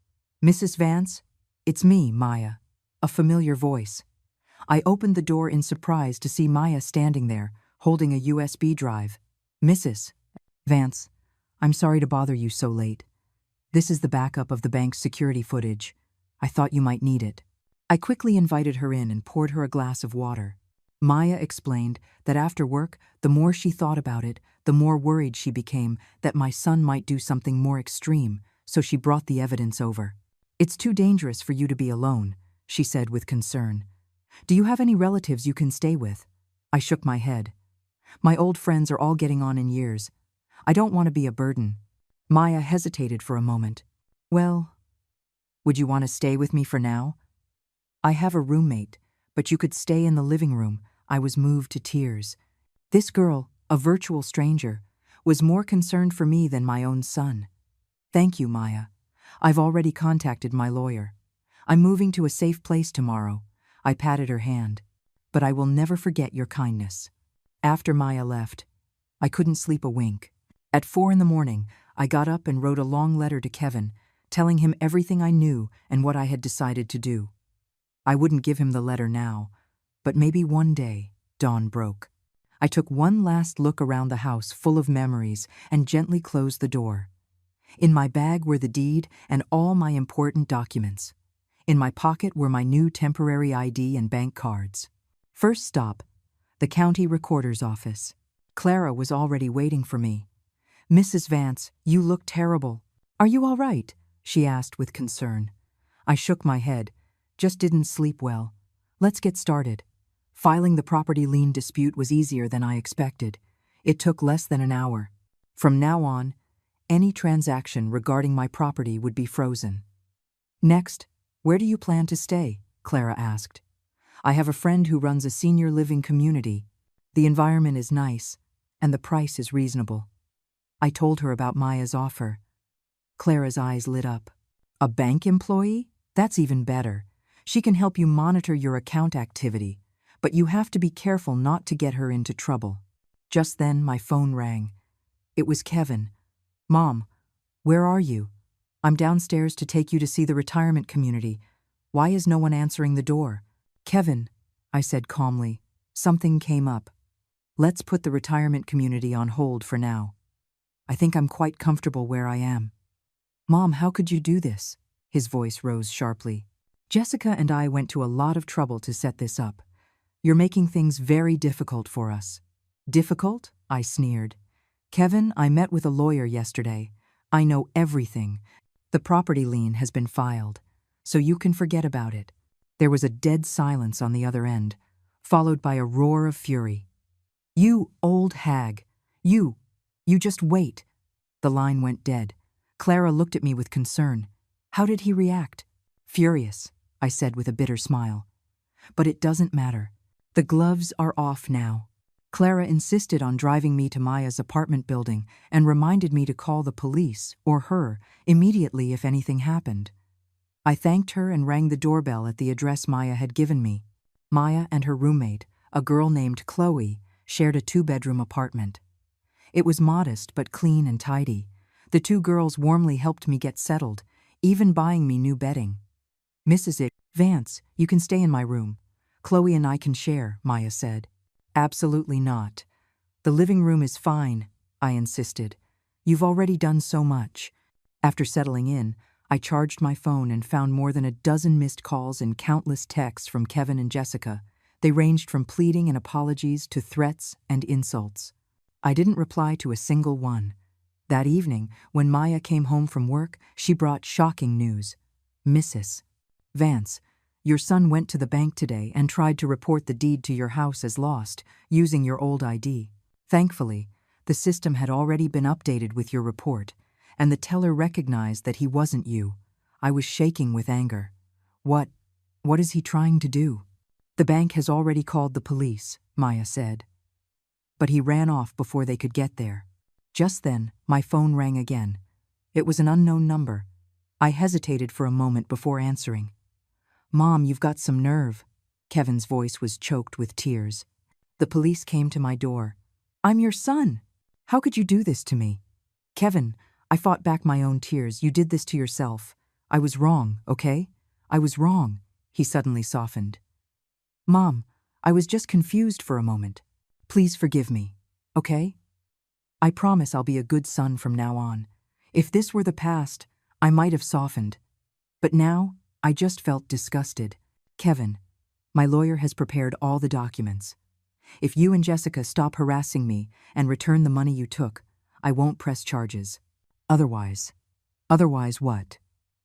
"Mrs. Vance?" "It's me, Maya." A familiar voice. I opened the door in surprise to see Maya standing there, holding a USB drive. "Mrs. Vance, I'm sorry to bother you so late. This is the backup of the bank's security footage. I thought you might need it." I quickly invited her in and poured her a glass of water. Maya explained that after work, the more she thought about it, the more worried she became that my son might do something more extreme, so she brought the evidence over. "It's too dangerous for you to be alone," she said with concern. "Do you have any relatives you can stay with?" I shook my head. "My old friends are all getting on in years. I don't want to be a burden." Maya hesitated for a moment. "Well, would you want to stay with me for now?" "I have a roommate, but you could stay in the living room." I was moved to tears. This girl, a virtual stranger, was more concerned for me than my own son. "Thank you, Maya. I've already contacted my lawyer. I'm moving to a safe place tomorrow." I patted her hand. "But I will never forget your kindness." After Maya left, I couldn't sleep a wink. At 4 in the morning, I got up and wrote a long letter to Kevin, telling him everything I knew and what I had decided to do. I wouldn't give him the letter now, but maybe one day. Dawn broke. I took one last look around the house full of memories and gently closed the door. In my bag were the deed and all my important documents. In my pocket were my new temporary ID and bank cards. First stop, the county recorder's office. Clara was already waiting for me. "Mrs. Vance, you look terrible. Are you all right?" she asked with concern. I shook my head. "Just didn't sleep well. Let's get started." Filing the property lien dispute was easier than I expected. It took less than an hour. From now on, any transaction regarding my property would be frozen. "Next, where do you plan to stay?" Clara asked. "I have a friend who runs a senior living community. The environment is nice, and the price is reasonable." I told her about Maya's offer. Clara's eyes lit up. "A bank employee? That's even better. She can help you monitor your account activity, but you have to be careful not to get her into trouble." Just then, my phone rang. It was Kevin. "Mom, where are you? I'm downstairs to take you to see the retirement community. Why is no one answering the door?" "Kevin," I said calmly, Something came up. Let's put the retirement community on hold for now. I think I'm quite comfortable where I am. Mom, how could you do this? His voice rose sharply. Jessica and I went to a lot of trouble to set this up. You're making things very difficult for us. Difficult? I sneered. Kevin, I met with a lawyer yesterday. I know everything. The property lien has been filed, so you can forget about it. There was a dead silence on the other end, followed by a roar of fury. You old hag. You just wait. The line went dead. Clara looked at me with concern. How did he react? Furious, I said with a bitter smile. But it doesn't matter. The gloves are off now. Clara insisted on driving me to Maya's apartment building and reminded me to call the police, or her, immediately if anything happened. I thanked her and rang the doorbell at the address Maya had given me. Maya and her roommate, a girl named Chloe, shared a 2-bedroom apartment. It was modest but clean and tidy. The 2 girls warmly helped me get settled, even buying me new bedding. Mrs. Vance, you can stay in my room. Chloe and I can share, Maya said. Absolutely not. The living room is fine, I insisted. You've already done so much. After settling in, I charged my phone and found more than a dozen missed calls and countless texts from Kevin and Jessica. They ranged from pleading and apologies to threats and insults. I didn't reply to a single one. That evening, when Maya came home from work, she brought shocking news. Mrs. Vance, your son went to the bank today and tried to report the deed to your house as lost, using your old ID. Thankfully, the system had already been updated with your report, and the teller recognized that he wasn't you. I was shaking with anger. What is he trying to do? The bank has already called the police, Maya said. But he ran off before they could get there. Just then, my phone rang again. It was an unknown number. I hesitated for a moment before answering. Mom, you've got some nerve. Kevin's voice was choked with tears. The police came to my door. I'm your son. How could you do this to me? Kevin, I fought back my own tears. You did this to yourself. I was wrong, okay? I was wrong. He suddenly softened. Mom, I was just confused for a moment. Please forgive me, okay? I promise I'll be a good son from now on. If this were the past, I might have softened. But now, I just felt disgusted. Kevin, my lawyer has prepared all the documents. If you and Jessica stop harassing me and return the money you took, I won't press charges. Otherwise what?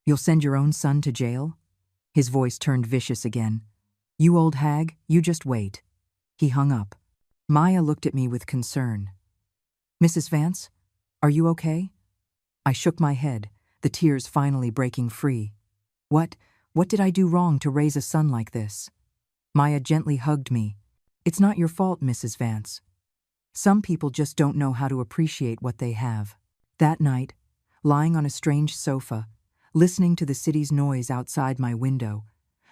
You'll send your own son to jail? His voice turned vicious again. You old hag, you just wait. He hung up. Maya looked at me with concern. Mrs. Vance, are you okay? I shook my head, the tears finally breaking free. What did I do wrong to raise a son like this? Maya gently hugged me. It's not your fault, Mrs. Vance. Some people just don't know how to appreciate what they have. That night, lying on a strange sofa, listening to the city's noise outside my window,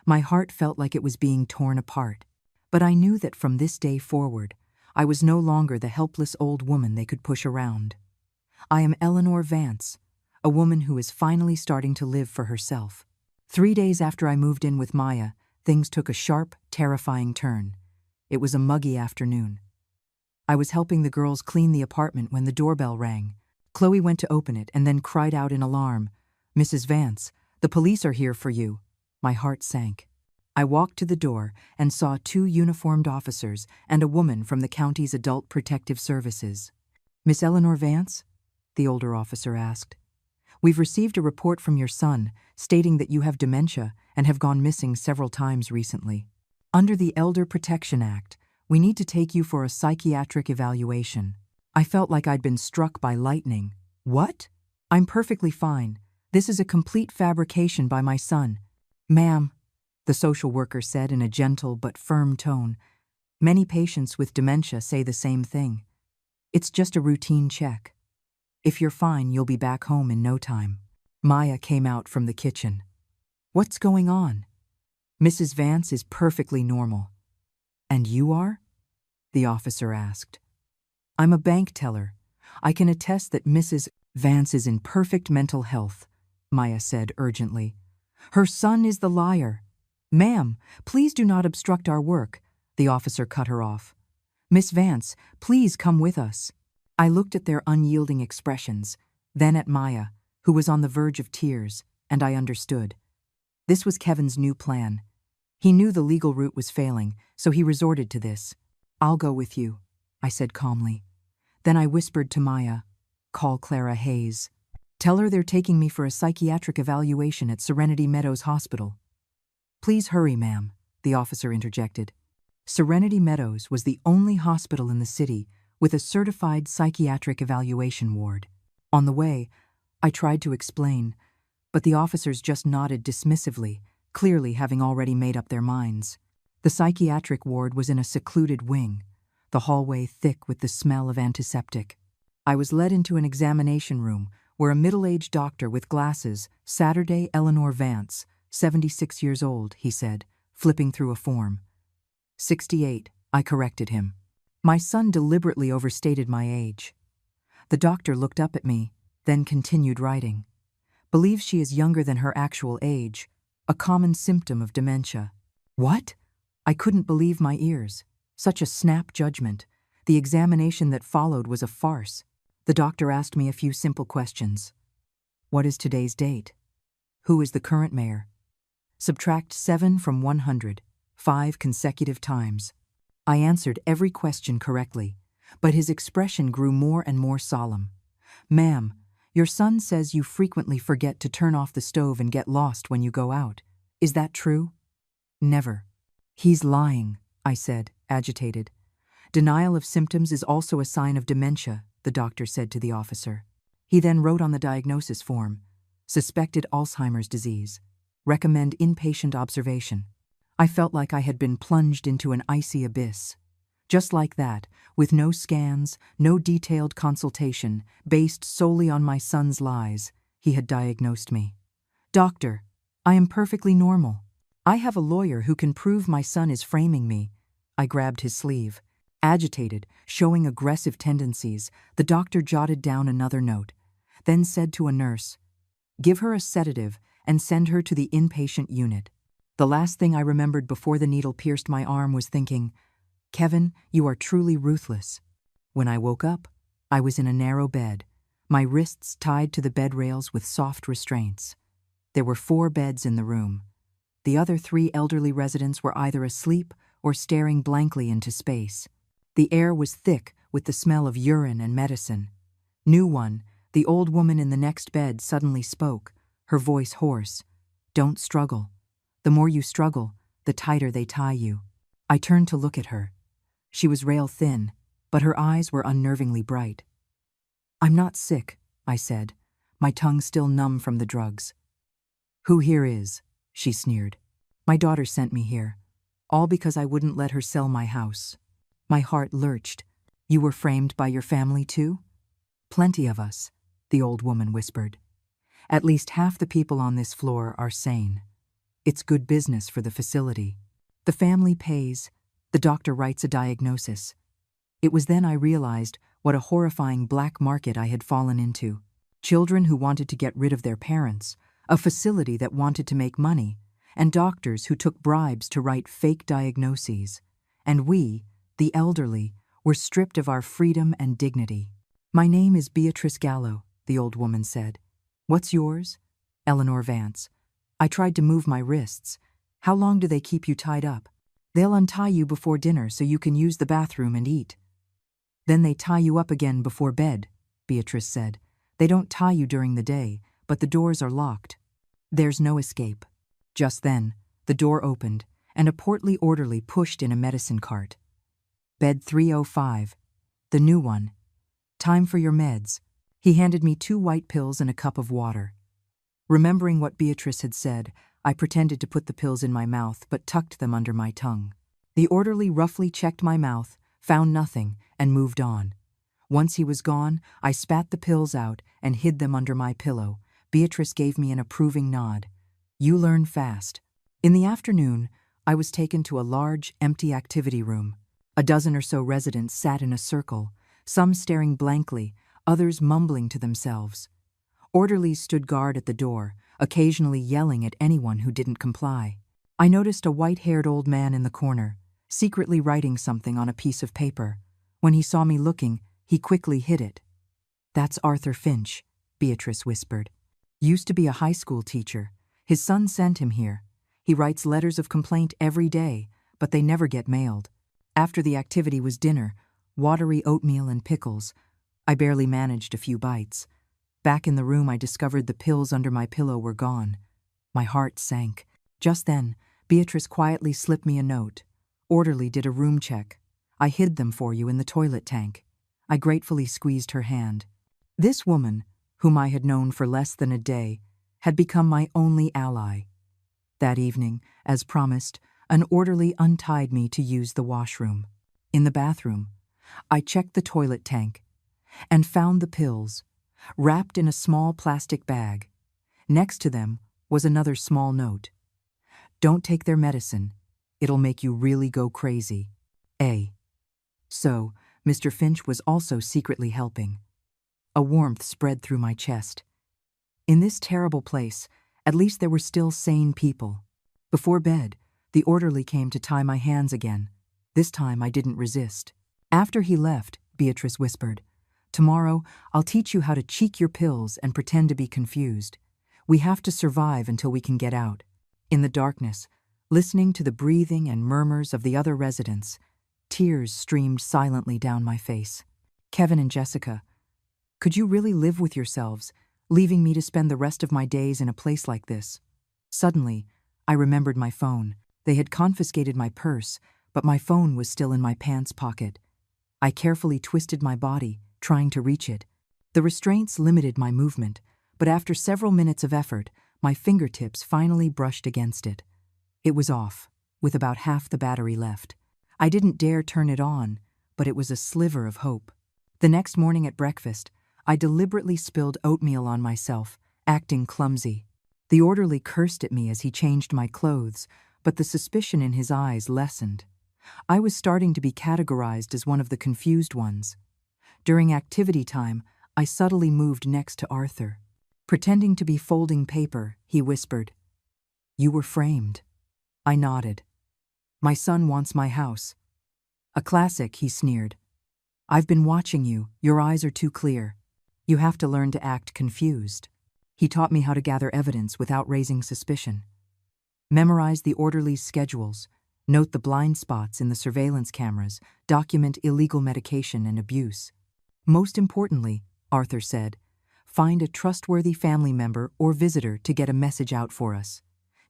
my heart felt like it was being torn apart. But I knew that from this day forward, I was no longer the helpless old woman they could push around. I am Eleanor Vance, a woman who is finally starting to live for herself. 3 days after I moved in with Maya, things took a sharp, terrifying turn. It was a muggy afternoon. I was helping the girls clean the apartment when the doorbell rang. Chloe went to open it and then cried out in alarm. Mrs. Vance, the police are here for you. My heart sank. I walked to the door and saw 2 uniformed officers and a woman from the county's Adult Protective Services. Miss Eleanor Vance? The older officer asked. We've received a report from your son stating that you have dementia and have gone missing several times recently. Under the Elder Protection Act, we need to take you for a psychiatric evaluation. I felt like I'd been struck by lightning. What? I'm perfectly fine. This is a complete fabrication by my son. Ma'am, the social worker said in a gentle but firm tone. Many patients with dementia say the same thing. It's just a routine check. If you're fine, you'll be back home in no time. Maya came out from the kitchen. What's going on? Mrs. Vance is perfectly normal. And you are? The officer asked. I'm a bank teller. I can attest that Mrs. Vance is in perfect mental health, Maya said urgently. Her son is the liar. Ma'am, please do not obstruct our work. The officer cut her off. "Miss Vance, please come with us." I looked at their unyielding expressions, then at Maya, who was on the verge of tears, and I understood. This was Kevin's new plan. He knew the legal route was failing, so he resorted to this. "I'll go with you," I said calmly. Then I whispered to Maya, "Call Clara Hayes. Tell her they're taking me for a psychiatric evaluation at Serenity Meadows Hospital." "Please hurry, ma'am," the officer interjected. Serenity Meadows was the only hospital in the city with a certified psychiatric evaluation ward. On the way, I tried to explain, but the officers just nodded dismissively, clearly having already made up their minds. The psychiatric ward was in a secluded wing, the hallway thick with the smell of antiseptic. I was led into an examination room where a middle-aged doctor with glasses, Saturday Eleanor Vance, 76 years old, he said, flipping through a form. 68, I corrected him. My son deliberately overstated my age. The doctor looked up at me, then continued writing. "Believes she is younger than her actual age, a common symptom of dementia." What? I couldn't believe my ears. Such a snap judgment. The examination that followed was a farce. The doctor asked me a few simple questions. "What is today's date? Who is the current mayor?" Subtract 7 from 100, 5 consecutive times. I answered every question correctly, but his expression grew more and more solemn. "Ma'am, your son says you frequently forget to turn off the stove and get lost when you go out. Is that true?" "Never." "He's lying," I said, agitated. "Denial of symptoms is also a sign of dementia," the doctor said to the officer. He then wrote on the diagnosis form, "Suspected Alzheimer's disease. Recommend inpatient observation." I felt like I had been plunged into an icy abyss. Just like that, with no scans, no detailed consultation, based solely on my son's lies, he had diagnosed me. "Doctor, I am perfectly normal. I have a lawyer who can prove my son is framing me." I grabbed his sleeve. Agitated, showing aggressive tendencies, the doctor jotted down another note, then said to a nurse, "Give her a sedative and send her to the inpatient unit." The last thing I remembered before the needle pierced my arm was thinking, "Kevin, you are truly ruthless." When I woke up, I was in a narrow bed, my wrists tied to the bed rails with soft restraints. There were 4 beds in the room. The other 3 elderly residents were either asleep or staring blankly into space. The air was thick with the smell of urine and medicine. New one, the old woman in the next bed suddenly spoke, her voice hoarse. "Don't struggle. The more you struggle, the tighter they tie you." I turned to look at her. She was rail-thin, but her eyes were unnervingly bright. "I'm not sick," I said, my tongue still numb from the drugs. "Who here is?" she sneered. "My daughter sent me here, all because I wouldn't let her sell my house." My heart lurched. "You were framed by your family too?" "Plenty of us," the old woman whispered. "At least half the people on this floor are sane. It's good business for the facility. The family pays, the doctor writes a diagnosis." It was then I realized what a horrifying black market I had fallen into. Children who wanted to get rid of their parents, a facility that wanted to make money, and doctors who took bribes to write fake diagnoses. And we, the elderly, were stripped of our freedom and dignity. "My name is Beatrice Gallo," the old woman said. "What's yours?" "Eleanor Vance." I tried to move my wrists. "How long do they keep you tied up?" "They'll untie you before dinner so you can use the bathroom and eat." "Then they tie you up again before bed," Beatrice said. "They don't tie you during the day, but the doors are locked. There's no escape." Just then, the door opened, and a portly orderly pushed in a medicine cart. "Bed 305. The new one. Time for your meds." He handed me 2 white pills and a cup of water. Remembering what Beatrice had said, I pretended to put the pills in my mouth but tucked them under my tongue. The orderly roughly checked my mouth, found nothing, and moved on. Once he was gone, I spat the pills out and hid them under my pillow. Beatrice gave me an approving nod. "You learn fast." In the afternoon, I was taken to a large, empty activity room. A dozen or so residents sat in a circle, some staring blankly, others mumbling to themselves. Orderlies stood guard at the door, occasionally yelling at anyone who didn't comply. I noticed a white-haired old man in the corner, secretly writing something on a piece of paper. When he saw me looking, he quickly hid it. "That's Arthur Finch," Beatrice whispered. "Used to be a high school teacher. His son sent him here. He writes letters of complaint every day, but they never get mailed." After the activity was dinner, watery oatmeal and pickles. I barely managed a few bites. Back in the room, I discovered the pills under my pillow were gone. My heart sank. Just then, Beatrice quietly slipped me a note. "Orderly did a room check. I hid them for you in the toilet tank." I gratefully squeezed her hand. This woman, whom I had known for less than a day, had become my only ally. That evening, as promised, an orderly untied me to use the washroom. In the bathroom, I checked the toilet tank and found the pills, wrapped in a small plastic bag. Next to them was another small note. "Don't take their medicine. It'll make you really go crazy. A." So, Mr. Finch was also secretly helping. A warmth spread through my chest. In this terrible place, at least there were still sane people. Before bed, the orderly came to tie my hands again. This time I didn't resist. After he left, Beatrice whispered, "Tomorrow, I'll teach you how to cheek your pills and pretend to be confused. We have to survive until we can get out." In the darkness, listening to the breathing and murmurs of the other residents, tears streamed silently down my face. "Kevin and Jessica, could you really live with yourselves, leaving me to spend the rest of my days in a place like this?" Suddenly, I remembered my phone. They had confiscated my purse, but my phone was still in my pants pocket. I carefully twisted my body, trying to reach it. The restraints limited my movement, but after several minutes of effort, my fingertips finally brushed against it. It was off, with about half the battery left. I didn't dare turn it on, but it was a sliver of hope. The next morning at breakfast, I deliberately spilled oatmeal on myself, acting clumsy. The orderly cursed at me as he changed my clothes, but the suspicion in his eyes lessened. I was starting to be categorized as one of the confused ones. During activity time, I subtly moved next to Arthur. Pretending to be folding paper, he whispered, "You were framed." I nodded. "My son wants my house." "A classic," he sneered. "I've been watching you. Your eyes are too clear. You have to learn to act confused." He taught me how to gather evidence without raising suspicion. Memorize the orderly's schedules, note the blind spots in the surveillance cameras, document illegal medication and abuse. Most importantly, Arthur said, find a trustworthy family member or visitor to get a message out for us.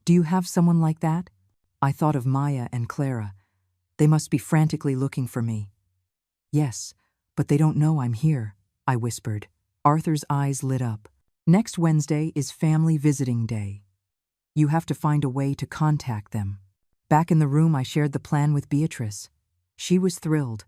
Do you have someone like that? I thought of Maya and Clara. They must be frantically looking for me. Yes, but they don't know I'm here, I whispered. Arthur's eyes lit up. Next Wednesday is family visiting day. You have to find a way to contact them. Back in the room, I shared the plan with Beatrice. She was thrilled.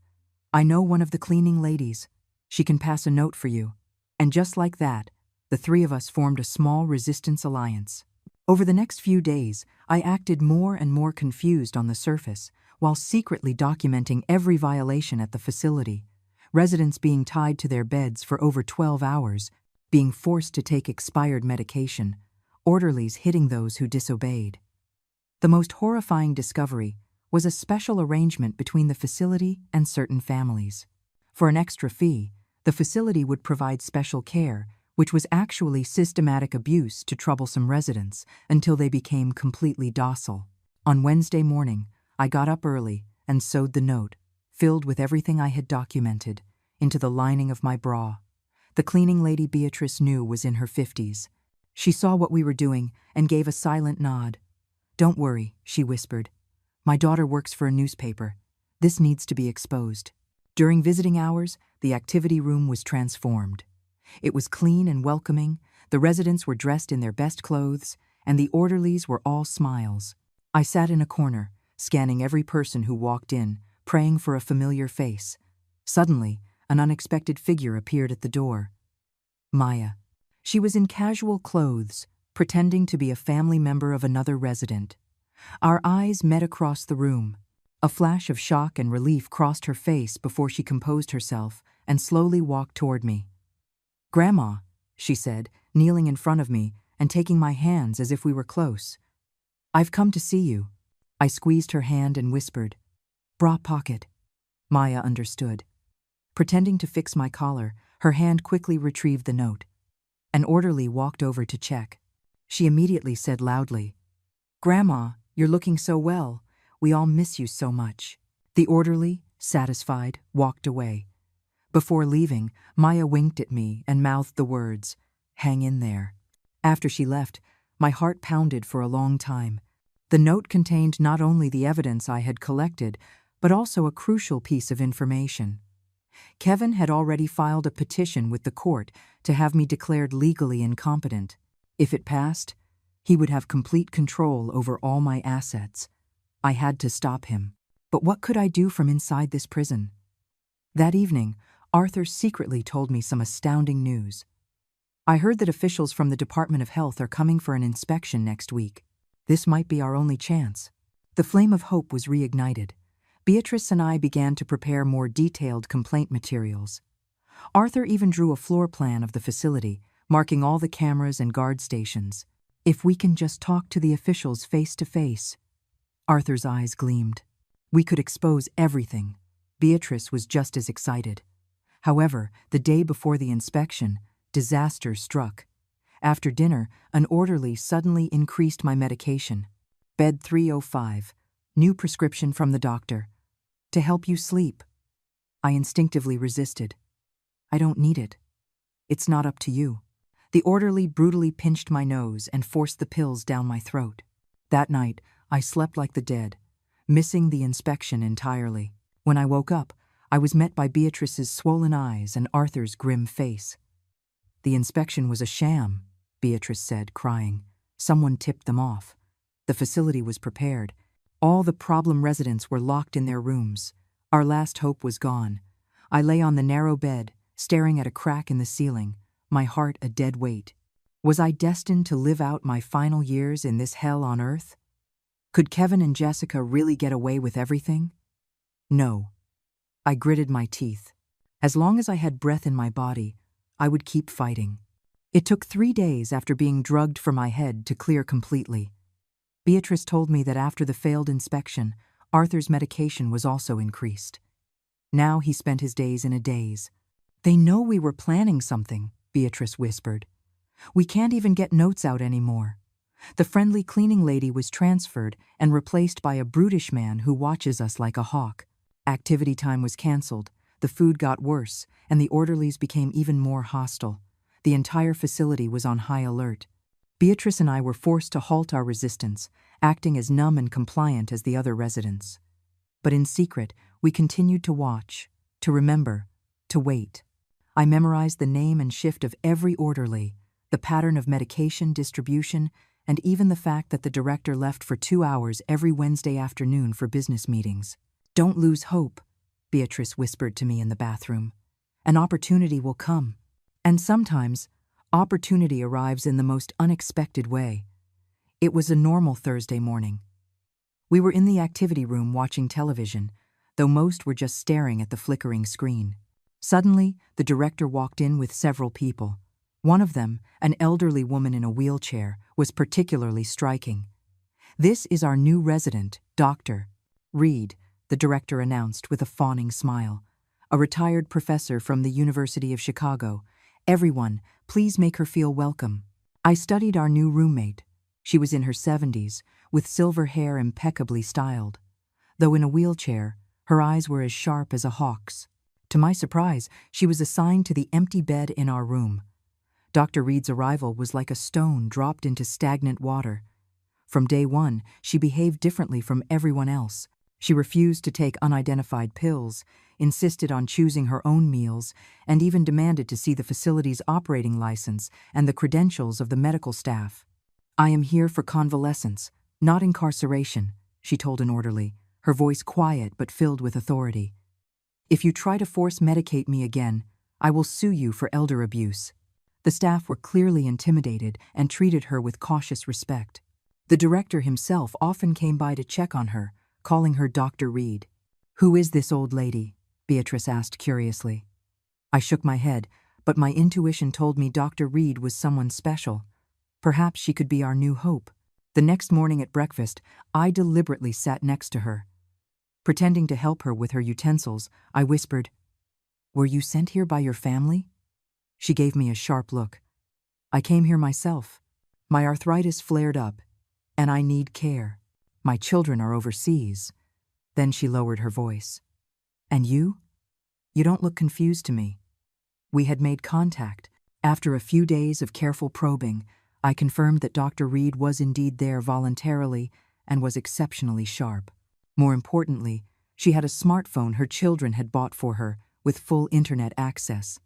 I know one of the cleaning ladies. She can pass a note for you. And just like that, the three of us formed a small resistance alliance. Over the next few days, I acted more and more confused on the surface, while secretly documenting every violation at the facility. Residents being tied to their beds for over 12 hours, being forced to take expired medication, orderlies hitting those who disobeyed. The most horrifying discovery was a special arrangement between the facility and certain families. For an extra fee, the facility would provide special care, which was actually systematic abuse to troublesome residents until they became completely docile. On Wednesday morning, I got up early and sewed the note, filled with everything I had documented, into the lining of my bra. The cleaning lady Beatrice knew was in her 50s. She saw what we were doing and gave a silent nod. "Don't worry," she whispered. "My daughter works for a newspaper. This needs to be exposed." During visiting hours, the activity room was transformed. It was clean and welcoming, the residents were dressed in their best clothes, and the orderlies were all smiles. I sat in a corner, scanning every person who walked in, praying for a familiar face. Suddenly, an unexpected figure appeared at the door. Maya. She was in casual clothes, pretending to be a family member of another resident. Our eyes met across the room. A flash of shock and relief crossed her face before she composed herself and slowly walked toward me. "Grandma," she said, kneeling in front of me and taking my hands as if we were close. "I've come to see you." I squeezed her hand and whispered, Bra pocket. Maya understood. Pretending to fix my collar, her hand quickly retrieved the note. An orderly walked over to check. She immediately said loudly, "Grandma, you're looking so well. We all miss you so much." The orderly, satisfied, walked away. Before leaving, Maya winked at me and mouthed the words, "Hang in there." After she left, my heart pounded for a long time. The note contained not only the evidence I had collected, but also a crucial piece of information. Kevin had already filed a petition with the court to have me declared legally incompetent. If it passed, he would have complete control over all my assets. I had to stop him. But what could I do from inside this prison? That evening, Arthur secretly told me some astounding news. I heard that officials from the Department of Health are coming for an inspection next week. This might be our only chance. The flame of hope was reignited. Beatrice and I began to prepare more detailed complaint materials. Arthur even drew a floor plan of the facility, marking all the cameras and guard stations. If we can just talk to the officials face to face. Arthur's eyes gleamed. We could expose everything. Beatrice was just as excited. However, the day before the inspection, disaster struck. After dinner, an orderly suddenly increased my medication. Bed 305. New prescription from the doctor. To help you sleep. I instinctively resisted. I don't need it. It's not up to you. The orderly brutally pinched my nose and forced the pills down my throat. That night, I slept like the dead, missing the inspection entirely. When I woke up, I was met by Beatrice's swollen eyes and Arthur's grim face. "The inspection was a sham," Beatrice said, crying. "Someone tipped them off. The facility was prepared. All the problem residents were locked in their rooms. Our last hope was gone. I lay on the narrow bed, staring at a crack in the ceiling, my heart a dead weight. Was I destined to live out my final years in this hell on earth? Could Kevin and Jessica really get away with everything? No. I gritted my teeth. As long as I had breath in my body, I would keep fighting. It took 3 days after being drugged for my head to clear completely. Beatrice told me that after the failed inspection, Arthur's medication was also increased. Now he spent his days in a daze. "They know we were planning something," Beatrice whispered. "We can't even get notes out anymore. The friendly cleaning lady was transferred and replaced by a brutish man who watches us like a hawk. Activity time was canceled, the food got worse, and the orderlies became even more hostile. The entire facility was on high alert. Beatrice and I were forced to halt our resistance, acting as numb and compliant as the other residents. But in secret, we continued to watch, to remember, to wait. I memorized the name and shift of every orderly, the pattern of medication distribution, and even the fact that the director left for 2 hours every Wednesday afternoon for business meetings. "Don't lose hope," Beatrice whispered to me in the bathroom. "An opportunity will come." And sometimes, opportunity arrives in the most unexpected way. It was a normal Thursday morning. We were in the activity room watching television, though most were just staring at the flickering screen. Suddenly, the director walked in with several people. One of them, an elderly woman in a wheelchair, was particularly striking. "This is our new resident, Dr. Reed," the director announced with a fawning smile. "A retired professor from the University of Chicago. Everyone, please make her feel welcome." I studied our new roommate. She was in her 70s, with silver hair impeccably styled. Though in a wheelchair, her eyes were as sharp as a hawk's. To my surprise, she was assigned to the empty bed in our room. Dr. Reed's arrival was like a stone dropped into stagnant water. From day one, she behaved differently from everyone else. She refused to take unidentified pills, insisted on choosing her own meals, and even demanded to see the facility's operating license and the credentials of the medical staff. "I am here for convalescence, not incarceration," she told an orderly, her voice quiet but filled with authority. "If you try to force medicate me again, I will sue you for elder abuse." The staff were clearly intimidated and treated her with cautious respect. The director himself often came by to check on her, calling her Dr. Reed. "Who is this old lady?" Beatrice asked curiously. I shook my head, but my intuition told me Dr. Reed was someone special. Perhaps she could be our new hope. The next morning at breakfast, I deliberately sat next to her. Pretending to help her with her utensils, I whispered, "Were you sent here by your family?" She gave me a sharp look. "I came here myself. My arthritis flared up, and I need care. My children are overseas." Then she lowered her voice. "And you? You don't look confused to me." We had made contact. After a few days of careful probing, I confirmed that Dr. Reed was indeed there voluntarily and was exceptionally sharp. More importantly, she had a smartphone her children had bought for her, with full internet access.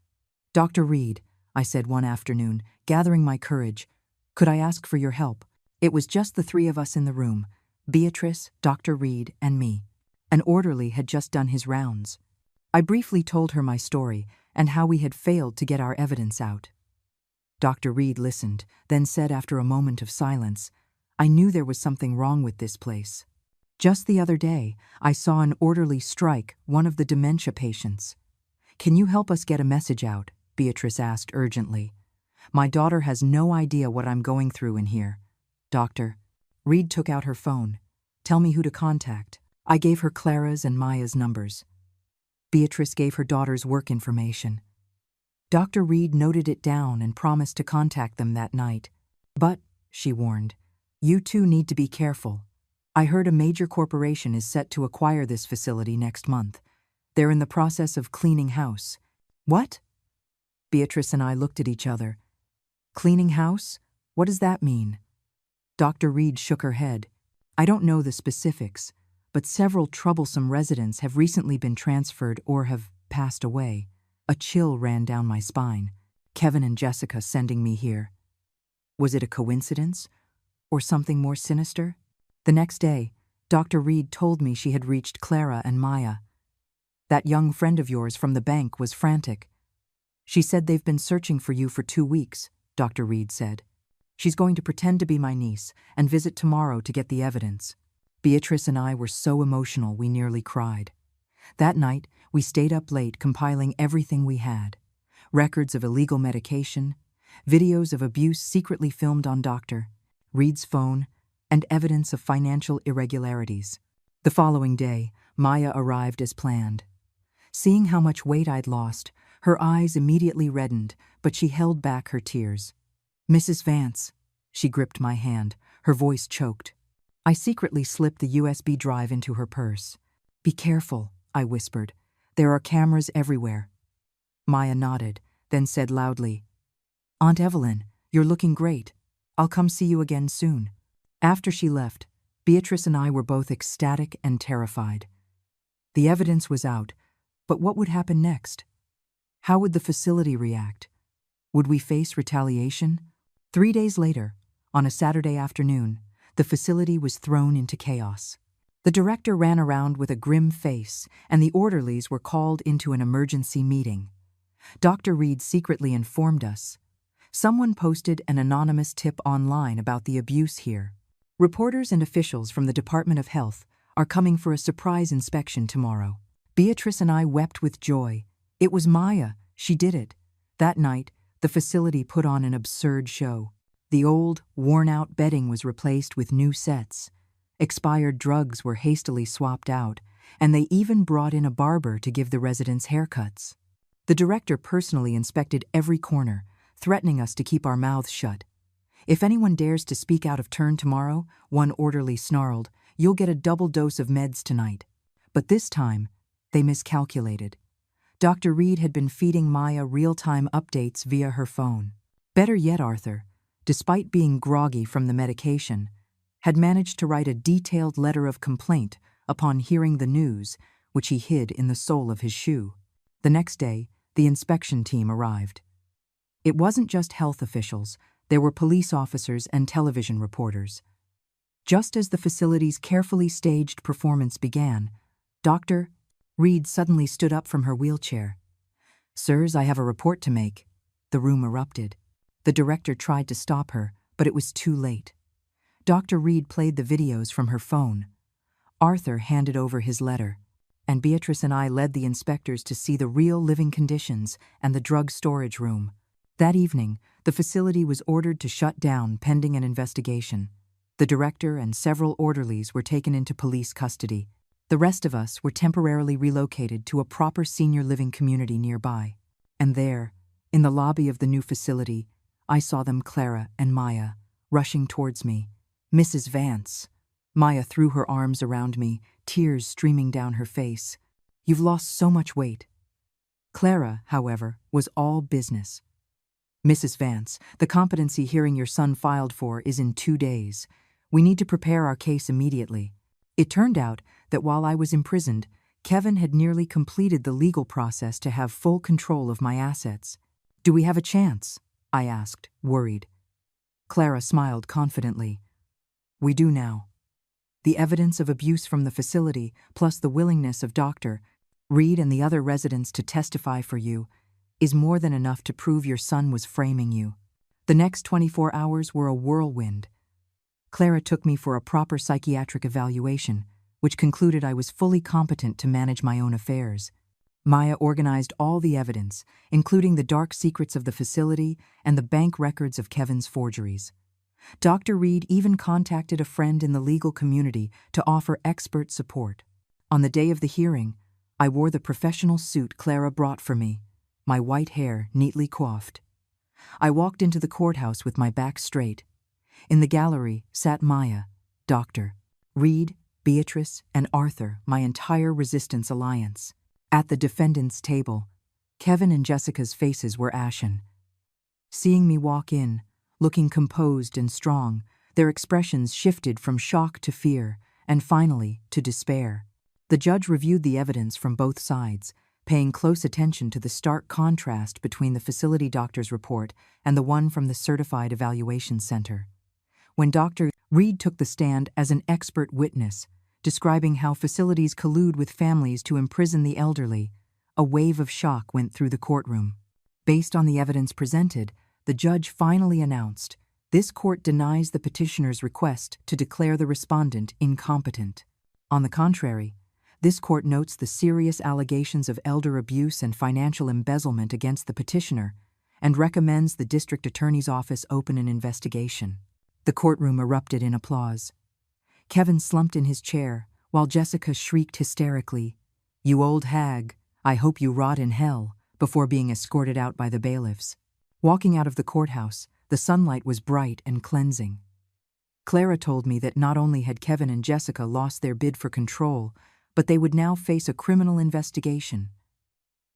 "Dr. Reed," I said one afternoon, gathering my courage, "could I ask for your help?" It was just the three of us in the room, Beatrice, Dr. Reed, and me. An orderly had just done his rounds. I briefly told her my story and how we had failed to get our evidence out. Dr. Reed listened, then said after a moment of silence, "I knew there was something wrong with this place. Just the other day, I saw an orderly strike one of the dementia patients." "Can you help us get a message out?" Beatrice asked urgently. "My daughter has no idea what I'm going through in here." "Doctor." Reed took out her phone. "Tell me who to contact." I gave her Clara's and Maya's numbers. Beatrice gave her daughter's work information. Dr. Reed noted it down and promised to contact them that night. "But," she warned, "you two need to be careful. I heard a major corporation is set to acquire this facility next month. They're in the process of cleaning house." "What?" Beatrice and I looked at each other. "Cleaning house? What does that mean?" Dr. Reed shook her head. "I don't know the specifics, but several troublesome residents have recently been transferred or have passed away." A chill ran down my spine. Kevin and Jessica sending me here. Was it a coincidence or something more sinister? The next day, Dr. Reed told me she had reached Clara and Maya. "That young friend of yours from the bank was frantic. She said they've been searching for you for 2 weeks," Dr. Reed said. "She's going to pretend to be my niece and visit tomorrow to get the evidence." Beatrice and I were so emotional we nearly cried. That night, we stayed up late compiling everything we had. Records of illegal medication, videos of abuse secretly filmed on Dr. Reed's phone, and evidence of financial irregularities. The following day, Maya arrived as planned. Seeing how much weight I'd lost, her eyes immediately reddened, but she held back her tears. "Mrs. Vance," she gripped my hand, her voice choked. I secretly slipped the USB drive into her purse. "Be careful," I whispered. "There are cameras everywhere." Maya nodded, then said loudly, "Aunt Evelyn, you're looking great. I'll come see you again soon." After she left, Beatrice and I were both ecstatic and terrified. The evidence was out, but what would happen next? How would the facility react? Would we face retaliation? 3 days later, on a Saturday afternoon, the facility was thrown into chaos. The director ran around with a grim face, and the orderlies were called into an emergency meeting. Dr. Reed secretly informed us. Someone posted an anonymous tip online about the abuse here. "Reporters and officials from the Department of Health are coming for a surprise inspection tomorrow." Beatrice and I wept with joy. It was Maya. She did it. That night, the facility put on an absurd show. The old, worn-out bedding was replaced with new sets. Expired drugs were hastily swapped out, and they even brought in a barber to give the residents haircuts. The director personally inspected every corner, threatening us to keep our mouths shut. "If anyone dares to speak out of turn tomorrow," one orderly snarled, "you'll get a double dose of meds tonight." But this time, they miscalculated. Dr. Reed had been feeding Maya real-time updates via her phone. Better yet, Arthur, despite being groggy from the medication, had managed to write a detailed letter of complaint upon hearing the news, which he hid in the sole of his shoe. The next day, the inspection team arrived. It wasn't just health officials, there were police officers and television reporters. Just as the facility's carefully staged performance began, Dr. Reed suddenly stood up from her wheelchair. "Sirs, I have a report to make." The room erupted. The director tried to stop her, but it was too late. Dr. Reed played the videos from her phone. Arthur handed over his letter, and Beatrice and I led the inspectors to see the real living conditions and the drug storage room. That evening, the facility was ordered to shut down pending an investigation. The director and several orderlies were taken into police custody. The rest of us were temporarily relocated to a proper senior living community nearby. And there, in the lobby of the new facility, I saw them, Clara and Maya, rushing towards me. "Mrs. Vance." Maya threw her arms around me, tears streaming down her face. "You've lost so much weight." Clara, however, was all business. "Mrs. Vance, the competency hearing your son filed for is in 2 days. We need to prepare our case immediately." It turned out that while I was imprisoned, Kevin had nearly completed the legal process to have full control of my assets. "Do we have a chance?" I asked, worried. Clara smiled confidently. "We do now. The evidence of abuse from the facility, plus the willingness of Dr. Reed and the other residents to testify for you, is more than enough to prove your son was framing you." The next 24 hours were a whirlwind. Clara took me for a proper psychiatric evaluation, which concluded I was fully competent to manage my own affairs. Maya organized all the evidence, including the dark secrets of the facility and the bank records of Kevin's forgeries. Dr. Reed even contacted a friend in the legal community to offer expert support. On the day of the hearing, I wore the professional suit Clara brought for me, my white hair neatly coiffed. I walked into the courthouse with my back straight. In the gallery sat Maya, Dr. Reed, Beatrice, and Arthur, my entire resistance alliance. At the defendant's table, Kevin and Jessica's faces were ashen. Seeing me walk in, looking composed and strong, their expressions shifted from shock to fear, and finally to despair. The judge reviewed the evidence from both sides, paying close attention to the stark contrast between the facility doctor's report and the one from the Certified Evaluation Center. When Dr. Reed took the stand as an expert witness, describing how facilities collude with families to imprison the elderly, a wave of shock went through the courtroom. Based on the evidence presented, the judge finally announced, "This court denies the petitioner's request to declare the respondent incompetent. On the contrary, this court notes the serious allegations of elder abuse and financial embezzlement against the petitioner and recommends the district attorney's office open an investigation." The courtroom erupted in applause. Kevin slumped in his chair, while Jessica shrieked hysterically, "You old hag, I hope you rot in hell," before being escorted out by the bailiffs. Walking out of the courthouse, the sunlight was bright and cleansing. Clara told me that not only had Kevin and Jessica lost their bid for control, but they would now face a criminal investigation.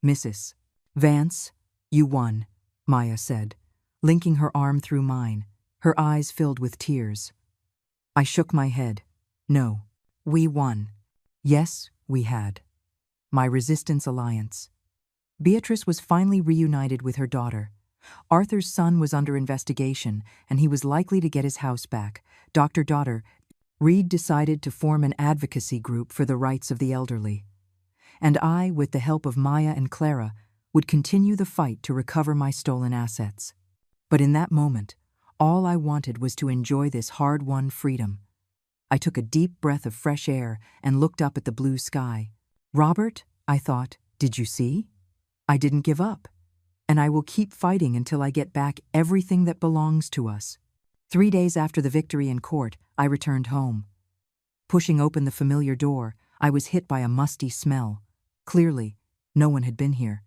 "Mrs. Vance, you won," Maya said, linking her arm through mine, her eyes filled with tears. I shook my head. "No, we won." Yes, we had. My resistance alliance. Beatrice was finally reunited with her daughter. Arthur's son was under investigation, and he was likely to get his house back. Dr. Reed decided to form an advocacy group for the rights of the elderly. And I, with the help of Maya and Clara, would continue the fight to recover my stolen assets. But in that moment, all I wanted was to enjoy this hard-won freedom. I took a deep breath of fresh air and looked up at the blue sky. "Robert," I thought, "did you see? I didn't give up. And I will keep fighting until I get back everything that belongs to us." 3 days after the victory in court, I returned home. Pushing open the familiar door, I was hit by a musty smell. Clearly, no one had been here.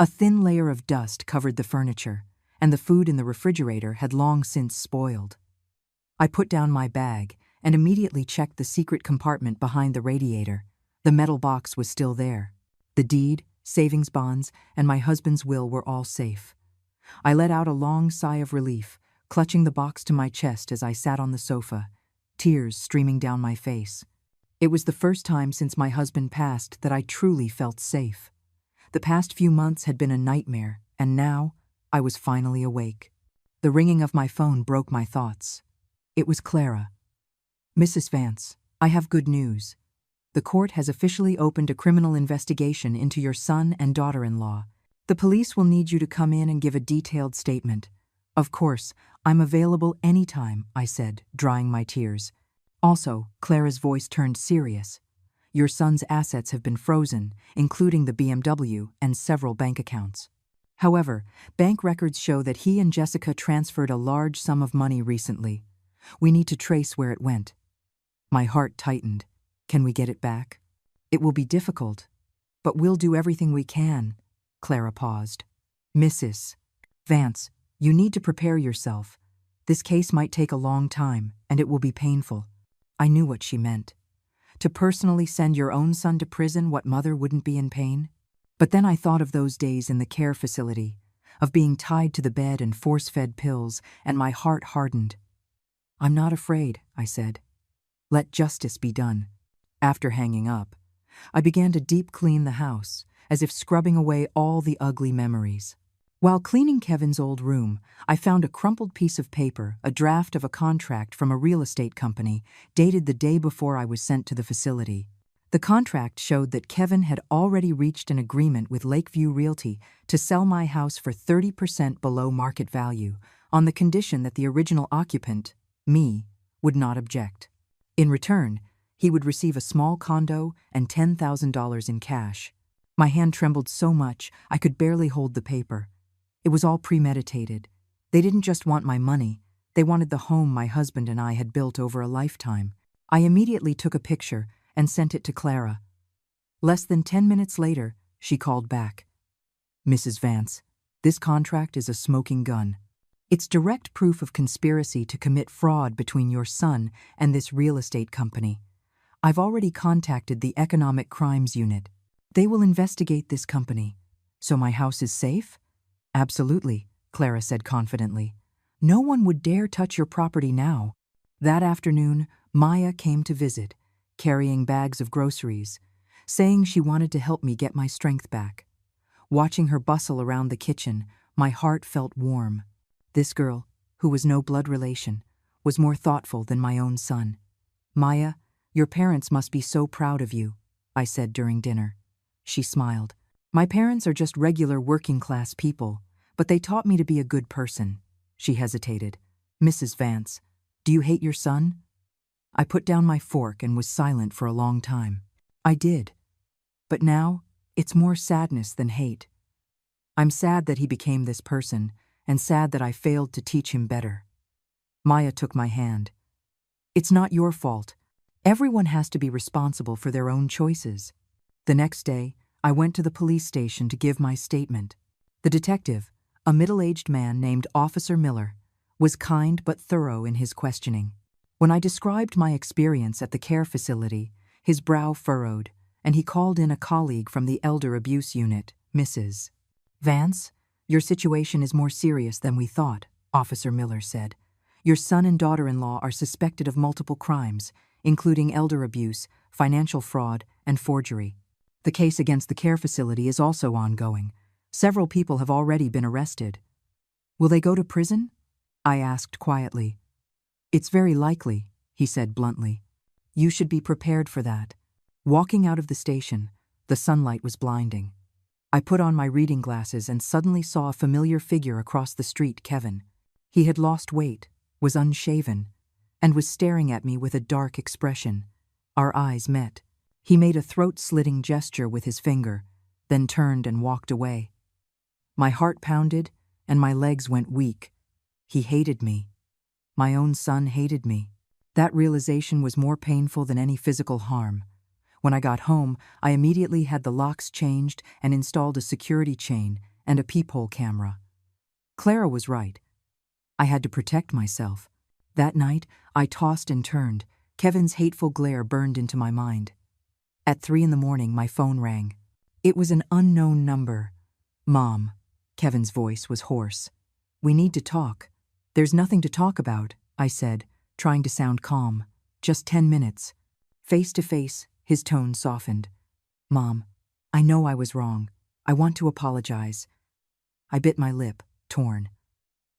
A thin layer of dust covered the furniture, and the food in the refrigerator had long since spoiled. I put down my bag and immediately checked the secret compartment behind the radiator. The metal box was still there. The deed, savings bonds, and my husband's will were all safe. I let out a long sigh of relief, clutching the box to my chest as I sat on the sofa, tears streaming down my face. It was the first time since my husband passed that I truly felt safe. The past few months had been a nightmare, and now I was finally awake. The ringing of my phone broke my thoughts. It was Clara. "Mrs. Vance, I have good news. The court has officially opened a criminal investigation into your son and daughter-in-law. The police will need you to come in and give a detailed statement. Of course, I'm available anytime," I said, drying my tears. Also, Clara's voice turned serious. "Your son's assets have been frozen, including the BMW and several bank accounts. However, bank records show that he and Jessica transferred a large sum of money recently. We need to trace where it went." My heart tightened. "Can we get it back?" It will be difficult, but we'll do everything we can. Clara paused. Mrs. Vance, you need to prepare yourself. This case might take a long time, and it will be painful. I knew what she meant. To personally send your own son to prison, what mother wouldn't be in pain? But then I thought of those days in the care facility, of being tied to the bed and force-fed pills, and my heart hardened. I'm not afraid, I said. Let justice be done. After hanging up, I began to deep clean the house, as if scrubbing away all the ugly memories. While cleaning Kevin's old room, I found a crumpled piece of paper, a draft of a contract from a real estate company, dated the day before I was sent to the facility. The contract showed that Kevin had already reached an agreement with Lakeview Realty to sell my house for 30% below market value, on the condition that the original occupant, me, would not object. In return, he would receive a small condo and $10,000 in cash. My hand trembled so much I could barely hold the paper. It was all premeditated. They didn't just want my money, they wanted the home my husband and I had built over a lifetime. I immediately took a picture and sent it to Clara. Less than 10 minutes later, she called back. Mrs. Vance, this contract is a smoking gun. It's direct proof of conspiracy to commit fraud between your son and this real estate company. I've already contacted the Economic Crimes Unit. They will investigate this company. So my house is safe? Absolutely, Clara said confidently. No one would dare touch your property now. That afternoon, Maya came to visit, carrying bags of groceries, saying she wanted to help me get my strength back. Watching her bustle around the kitchen, my heart felt warm. This girl, who was no blood relation, was more thoughtful than my own son. Maya, your parents must be so proud of you, I said during dinner. She smiled. My parents are just regular working-class people, but they taught me to be a good person. She hesitated. Mrs. Vance, do you hate your son? I put down my fork and was silent for a long time. I did. But now, it's more sadness than hate. I'm sad that he became this person, and sad that I failed to teach him better. Maya took my hand. It's not your fault. Everyone has to be responsible for their own choices. The next day, I went to the police station to give my statement. The detective, a middle-aged man named Officer Miller, was kind but thorough in his questioning. When I described my experience at the care facility, his brow furrowed, and he called in a colleague from the Elder Abuse Unit, Mrs. Vance, your situation is more serious than we thought, Officer Miller said. Your son and daughter-in-law are suspected of multiple crimes, including elder abuse, financial fraud, and forgery. The case against the care facility is also ongoing. Several people have already been arrested. Will they go to prison? I asked quietly. It's very likely, he said bluntly. You should be prepared for that. Walking out of the station, the sunlight was blinding. I put on my reading glasses and suddenly saw a familiar figure across the street, Kevin. He had lost weight, was unshaven, and was staring at me with a dark expression. Our eyes met. He made a throat-slitting gesture with his finger, then turned and walked away. My heart pounded, and my legs went weak. He hated me. My own son hated me. That realization was more painful than any physical harm. When I got home, I immediately had the locks changed and installed a security chain and a peephole camera. Clara was right. I had to protect myself. That night, I tossed and turned. Kevin's hateful glare burned into my mind. At 3 a.m, my phone rang. It was an unknown number. Mom. Kevin's voice was hoarse. We need to talk. There's nothing to talk about, I said, trying to sound calm. Just 10 minutes. Face to face, his tone softened. Mom, I know I was wrong. I want to apologize. I bit my lip, torn.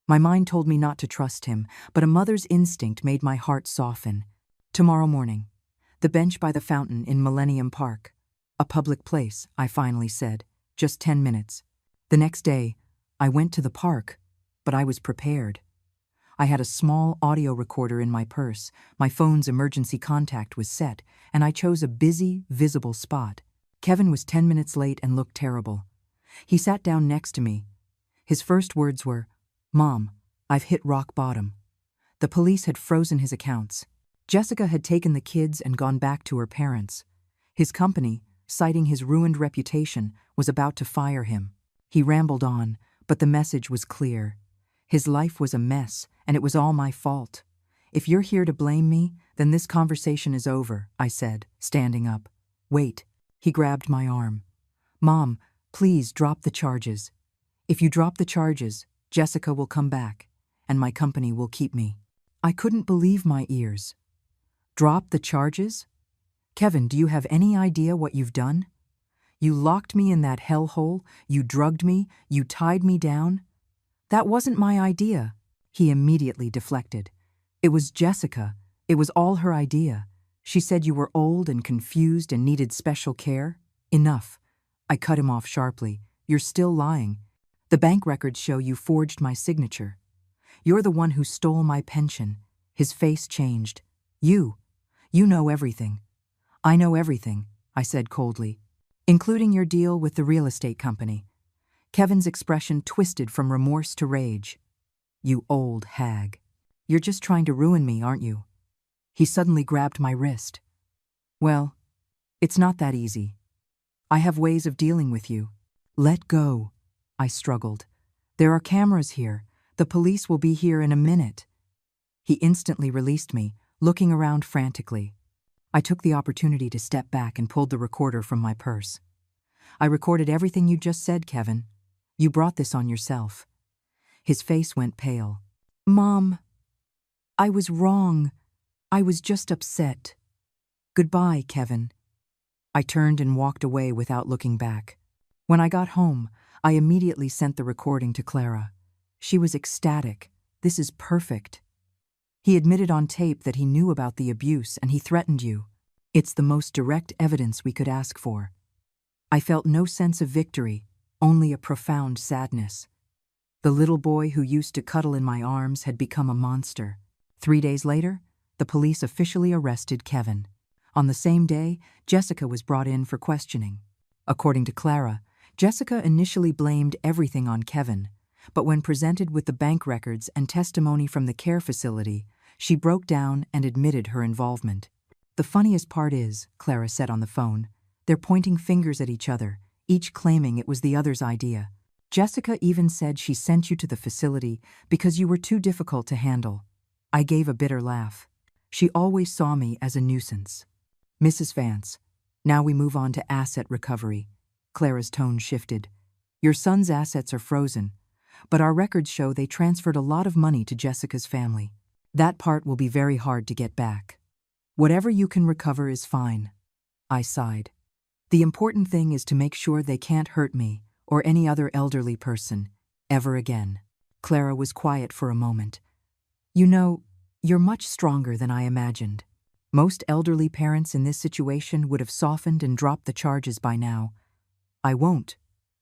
My mind told me not to trust him, but a mother's instinct made my heart soften. Tomorrow morning. The bench by the fountain in Millennium Park. A public place, I finally said. Just 10 minutes. The next day, I went to the park, but I was prepared. I had a small audio recorder in my purse, my phone's emergency contact was set, and I chose a busy, visible spot. Kevin was 10 minutes late and looked terrible. He sat down next to me. His first words were, Mom, I've hit rock bottom. The police had frozen his accounts. Jessica had taken the kids and gone back to her parents. His company, citing his ruined reputation, was about to fire him. He rambled on, but the message was clear. His life was a mess, and it was all my fault. If you're here to blame me, then this conversation is over, I said, standing up. Wait. He grabbed my arm. Mom, please drop the charges. If you drop the charges, Jessica will come back, and my company will keep me. I couldn't believe my ears. Drop the charges? Kevin, do you have any idea what you've done? You locked me in that hellhole, you drugged me, you tied me down. That wasn't my idea. He immediately deflected. It was Jessica. It was all her idea. She said you were old and confused and needed special care. Enough. I cut him off sharply. You're still lying. The bank records show you forged my signature. You're the one who stole my pension. His face changed. You know everything. I know everything, I said coldly, including your deal with the real estate company. Kevin's expression twisted from remorse to rage. You old hag. You're just trying to ruin me, aren't you? He suddenly grabbed my wrist. Well, it's not that easy. I have ways of dealing with you. Let go, I struggled. There are cameras here. The police will be here in a minute. He instantly released me, looking around frantically. I took the opportunity to step back and pulled the recorder from my purse. I recorded everything you just said, Kevin. You brought this on yourself. His face went pale. Mom, I was wrong. I was just upset. Goodbye, Kevin. I turned and walked away without looking back. When I got home, I immediately sent the recording to Clara. She was ecstatic. This is perfect. He admitted on tape that he knew about the abuse and he threatened you. It's the most direct evidence we could ask for. I felt no sense of victory, only a profound sadness. The little boy who used to cuddle in my arms had become a monster. 3 days later, the police officially arrested Kevin. On the same day, Jessica was brought in for questioning. According to Clara, Jessica initially blamed everything on Kevin, but when presented with the bank records and testimony from the care facility, she broke down and admitted her involvement. The funniest part is, Clara said on the phone, they're pointing fingers at each other, each claiming it was the other's idea. Jessica even said she sent you to the facility because you were too difficult to handle. I gave a bitter laugh. She always saw me as a nuisance. Mrs. Vance, now we move on to asset recovery. Clara's tone shifted. Your son's assets are frozen, but our records show they transferred a lot of money to Jessica's family. That part will be very hard to get back. Whatever you can recover is fine. I sighed. The important thing is to make sure they can't hurt me or any other elderly person ever again. Clara was quiet for a moment. You know, you're much stronger than I imagined. Most elderly parents in this situation would have softened and dropped the charges by now. I won't,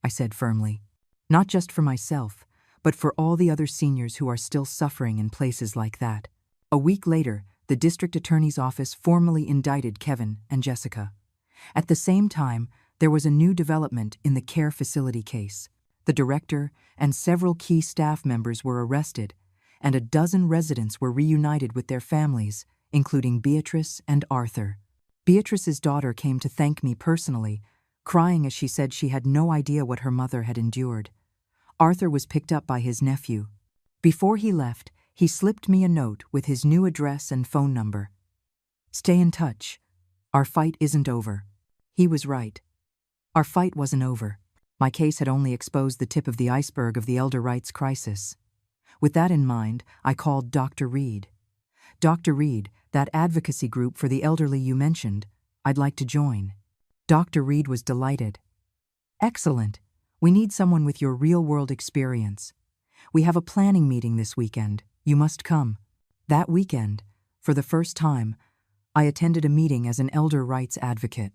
I said firmly. Not just for myself, but for all the other seniors who are still suffering in places like that. A week later, the district attorney's office formally indicted Kevin and Jessica. At the same time, there was a new development in the care facility case. The director and several key staff members were arrested, and a dozen residents were reunited with their families, including Beatrice and Arthur. Beatrice's daughter came to thank me personally, crying as she said she had no idea what her mother had endured. Arthur was picked up by his nephew. Before he left, he slipped me a note with his new address and phone number. Stay in touch. Our fight isn't over. He was right. Our fight wasn't over. My case had only exposed the tip of the iceberg of the elder rights crisis. With that in mind, I called Dr. Reed. Dr. Reed, that advocacy group for the elderly you mentioned, I'd like to join. Dr. Reed was delighted. Excellent. We need someone with your real-world experience. We have a planning meeting this weekend. You must come. That weekend, for the first time, I attended a meeting as an elder rights advocate.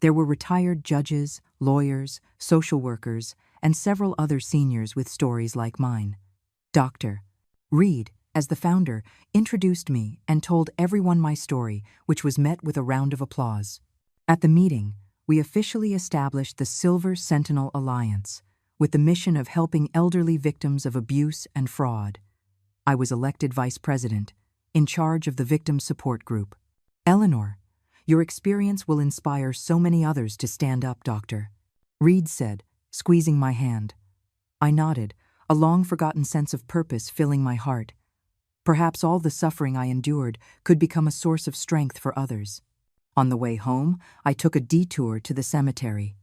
There were retired judges, lawyers, social workers, and several other seniors with stories like mine. Dr. Reed, as the founder, introduced me and told everyone my story, which was met with a round of applause. At the meeting, we officially established the Silver Sentinel Alliance, with the mission of helping elderly victims of abuse and fraud. I was elected vice president, in charge of the victim support group. Eleanor, Your experience will inspire so many others to stand up, Doctor," Reed said, squeezing my hand. I nodded, a long-forgotten sense of purpose filling my heart. Perhaps all the suffering I endured could become a source of strength for others. On the way home, I took a detour to the cemetery.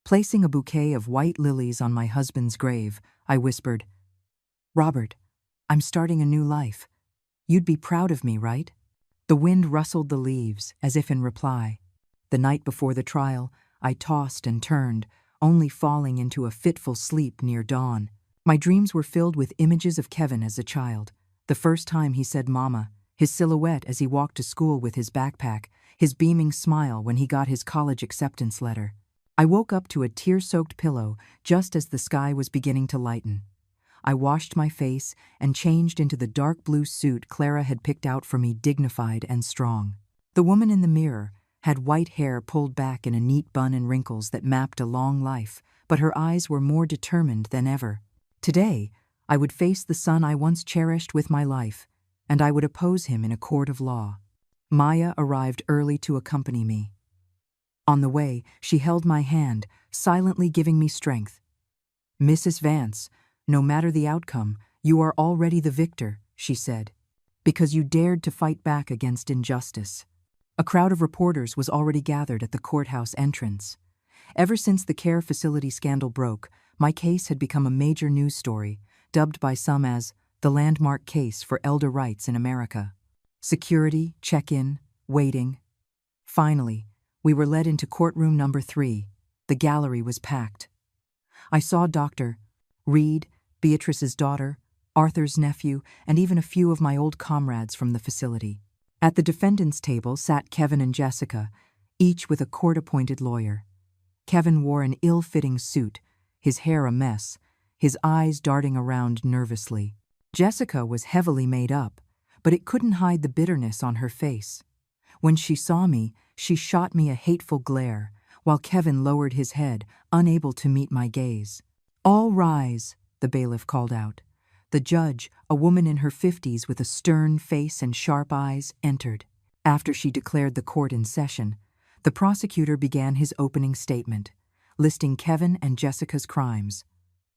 Placing a bouquet of white lilies on my husband's grave, I whispered, "Robert, I'm starting a new life. You'd be proud of me, right?" The wind rustled the leaves, as if in reply. The night before the trial, I tossed and turned, only falling into a fitful sleep near dawn. My dreams were filled with images of Kevin as a child. The first time he said "Mama," his silhouette as he walked to school with his backpack, his beaming smile when he got his college acceptance letter. I woke up to a tear-soaked pillow just as the sky was beginning to lighten. I washed my face and changed into the dark blue suit Clara had picked out for me, dignified and strong. The woman in the mirror had white hair pulled back in a neat bun and wrinkles that mapped a long life, but her eyes were more determined than ever. Today, I would face the son I once cherished with my life, and I would oppose him in a court of law. Maya arrived early to accompany me. On the way, she held my hand, silently giving me strength. "Mrs. Vance, no matter the outcome, you are already the victor," she said, "because you dared to fight back against injustice." A crowd of reporters was already gathered at the courthouse entrance. Ever since the care facility scandal broke, my case had become a major news story, dubbed by some as the landmark case for elder rights in America. Security, check-in, waiting. Finally, we were led into courtroom number 3. The gallery was packed. I saw Dr. Reed, Beatrice's daughter, Arthur's nephew, and even a few of my old comrades from the facility. At the defendant's table sat Kevin and Jessica, each with a court-appointed lawyer. Kevin wore an ill-fitting suit, his hair a mess, his eyes darting around nervously. Jessica was heavily made up, but it couldn't hide the bitterness on her face. When she saw me, she shot me a hateful glare, while Kevin lowered his head, unable to meet my gaze. "All rise," the bailiff called out. The judge, a woman in her 50s with a stern face and sharp eyes, entered. After she declared the court in session, the prosecutor began his opening statement, listing Kevin and Jessica's crimes: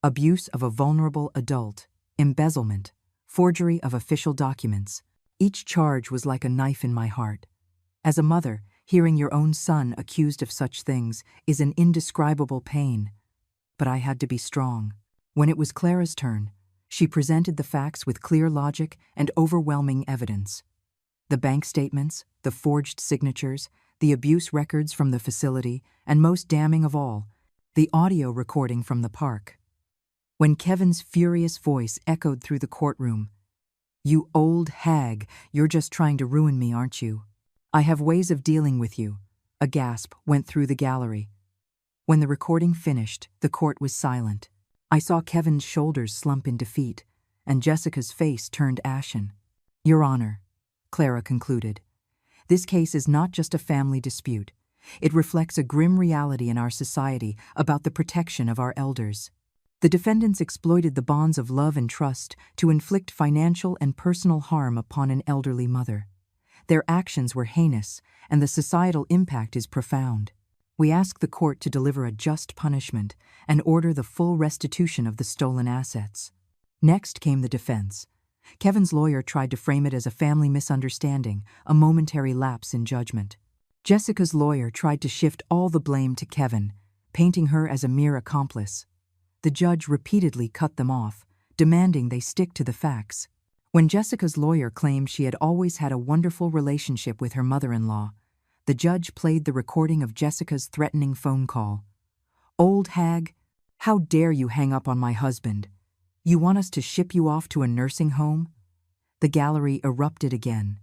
abuse of a vulnerable adult, embezzlement, forgery of official documents. Each charge was like a knife in my heart. As a mother, hearing your own son accused of such things is an indescribable pain. But I had to be strong. When it was Clara's turn, she presented the facts with clear logic and overwhelming evidence. The bank statements, the forged signatures, the abuse records from the facility, and most damning of all, the audio recording from the park. When Kevin's furious voice echoed through the courtroom, "You old hag, you're just trying to ruin me, aren't you? I have ways of dealing with you," a gasp went through the gallery. When the recording finished, the court was silent. I saw Kevin's shoulders slump in defeat, and Jessica's face turned ashen. "Your Honor," Clara concluded, "this case is not just a family dispute. It reflects a grim reality in our society about the protection of our elders. The defendants exploited the bonds of love and trust to inflict financial and personal harm upon an elderly mother. Their actions were heinous, and the societal impact is profound. We ask the court to deliver a just punishment and order the full restitution of the stolen assets." Next came the defense. Kevin's lawyer tried to frame it as a family misunderstanding, a momentary lapse in judgment. Jessica's lawyer tried to shift all the blame to Kevin, painting her as a mere accomplice. The judge repeatedly cut them off, demanding they stick to the facts. When Jessica's lawyer claimed she had always had a wonderful relationship with her mother-in-law, the judge played the recording of Jessica's threatening phone call. "Old hag, how dare you hang up on my husband? You want us to ship you off to a nursing home?" The gallery erupted again.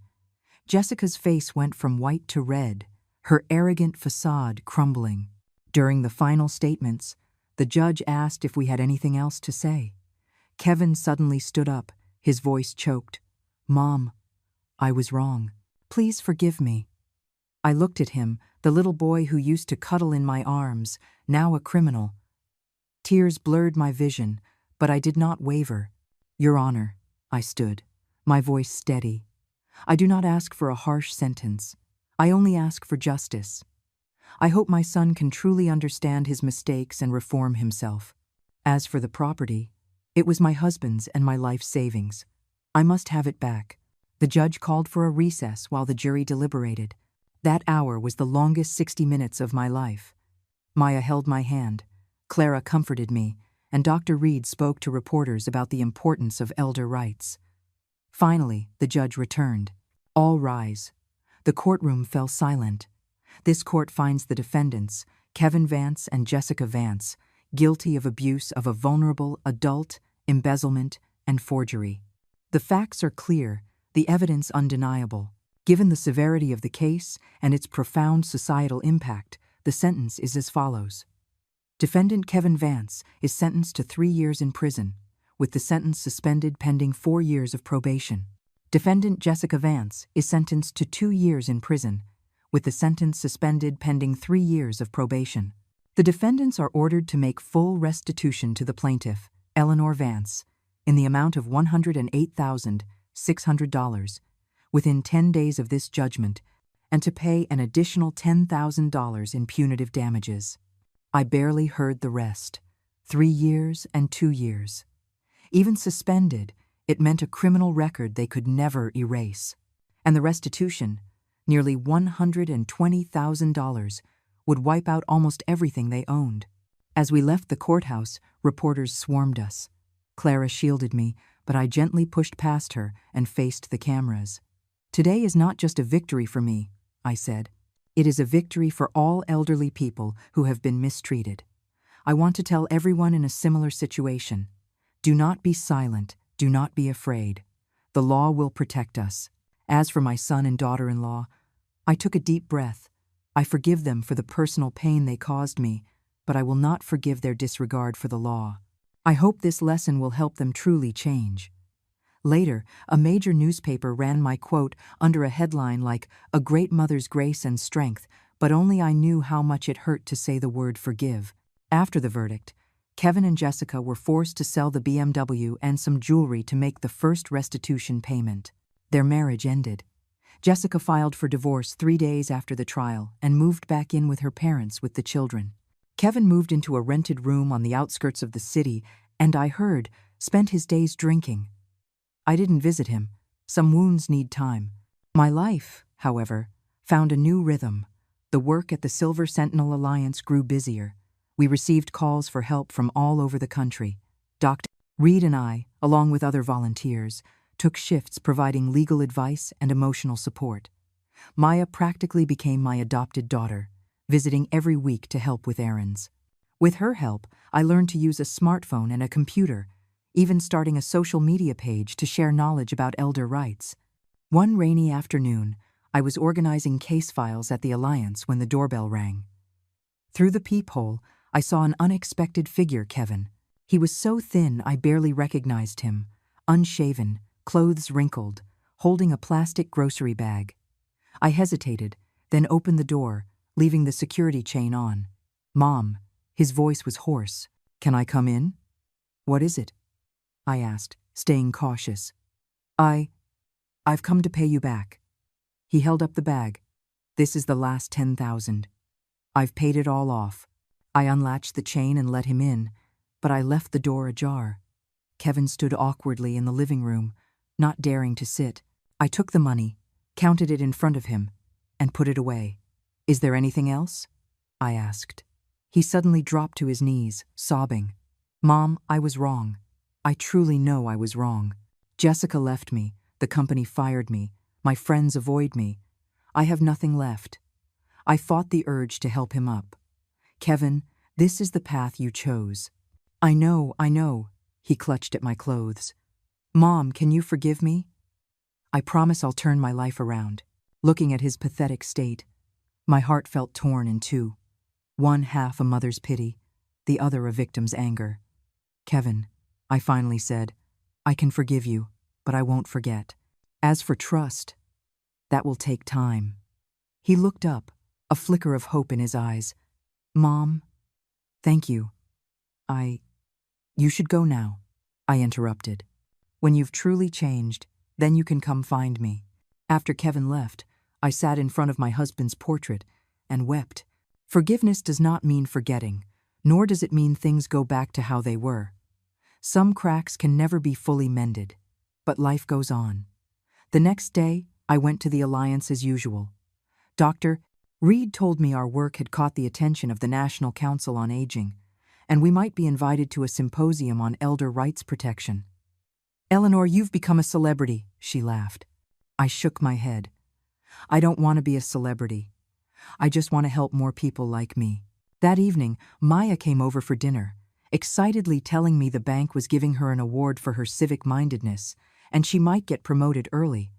Jessica's face went from white to red, her arrogant facade crumbling. During the final statements, the judge asked if we had anything else to say. Kevin suddenly stood up, his voice choked. "Mom, I was wrong. Please forgive me." I looked at him, the little boy who used to cuddle in my arms, now a criminal. Tears blurred my vision, but I did not waver. "Your Honor," I stood, my voice steady. "I do not ask for a harsh sentence. I only ask for justice. I hope my son can truly understand his mistakes and reform himself. As for the property, it was my husband's and my life's savings. I must have it back. The judge called for a recess while the jury deliberated. That hour was the longest 60 minutes of my life. Maya held my hand, Clara comforted me, and Dr. Reed spoke to reporters about the importance of elder rights. Finally, the judge returned. All rise. The courtroom fell silent. This court finds the defendants, Kevin Vance and Jessica Vance, guilty of abuse of a vulnerable adult, embezzlement, and forgery. The facts are clear, the evidence undeniable. Given the severity of the case and its profound societal impact, the sentence is as follows. Defendant Kevin Vance is sentenced to 3 years in prison, with the sentence suspended pending 4 years of probation. Defendant Jessica Vance is sentenced to 2 years in prison, with the sentence suspended pending 3 years of probation. The defendants are ordered to make full restitution to the plaintiff, Eleanor Vance, in the amount of $108,600 within 10 days of this judgment, and to pay an additional $10,000 in punitive damages. I barely heard the rest. 3 years and 2 years. Even suspended, it meant a criminal record they could never erase. And the restitution, nearly $120,000, would wipe out almost everything they owned. As we left the courthouse, reporters swarmed us. Clara shielded me, but I gently pushed past her and faced the cameras. Today is not just a victory for me, I said. It is a victory for all elderly people who have been mistreated. I want to tell everyone in a similar situation. Do not be silent, do not be afraid. The law will protect us. As for my son and daughter-in-law, I took a deep breath. I forgive them for the personal pain they caused me, but I will not forgive their disregard for the law. I hope this lesson will help them truly change. Later, a major newspaper ran my quote under a headline like, "A great mother's grace and strength, but only I knew how much it hurt to say the word forgive." After the verdict, Kevin and Jessica were forced to sell the BMW and some jewelry to make the first restitution payment. Their marriage ended. Jessica filed for divorce 3 days after the trial and moved back in with her parents with the children. Kevin moved into a rented room on the outskirts of the city and, I heard, spent his days drinking. I didn't visit him. Some wounds need time. My life, however, found a new rhythm. The work at the Silver Sentinel Alliance grew busier. We received calls for help from all over the country. Dr. Reed and I, along with other volunteers, took shifts providing legal advice and emotional support. Maya practically became my adopted daughter, visiting every week to help with errands. With her help, I learned to use a smartphone and a computer, even starting a social media page to share knowledge about elder rights. One rainy afternoon, I was organizing case files at the Alliance when the doorbell rang. Through the peephole, I saw an unexpected figure, Kevin. He was so thin I barely recognized him, unshaven, clothes wrinkled, holding a plastic grocery bag. I hesitated, then opened the door, leaving the security chain on. "Mom," his voice was hoarse. "Can I come in?" "What is it?" I asked, staying cautious. I've come to pay you back." He held up the bag. "This is the last 10,000. I've paid it all off." I unlatched the chain and let him in, but I left the door ajar. Kevin stood awkwardly in the living room, not daring to sit. I took the money, counted it in front of him, and put it away. "Is there anything else?" I asked. He suddenly dropped to his knees, sobbing. "Mom, I was wrong. I truly know I was wrong. Jessica left me, the company fired me, my friends avoid me. I have nothing left." I fought the urge to help him up. "Kevin, this is the path you chose." I know. He clutched at my clothes. "Mom, can you forgive me?" "I promise I'll turn my life around." Looking at his pathetic state, my heart felt torn in two. One half a mother's pity, the other a victim's anger. "Kevin," I finally said, "I can forgive you, but I won't forget. As for trust, that will take time." He looked up, a flicker of hope in his eyes. "Mom, thank you. You should go now," I interrupted. "When you've truly changed, then you can come find me." After Kevin left, I sat in front of my husband's portrait and wept. Forgiveness does not mean forgetting, nor does it mean things go back to how they were. Some cracks can never be fully mended, but life goes on. The next day, I went to the Alliance as usual. Dr. Reed told me our work had caught the attention of the National Council on Aging, and we might be invited to a symposium on elder rights protection. "Eleanor, you've become a celebrity," she laughed. I shook my head. "I don't want to be a celebrity. I just want to help more people like me." That evening, Maya came over for dinner, excitedly telling me the bank was giving her an award for her civic-mindedness, and she might get promoted early.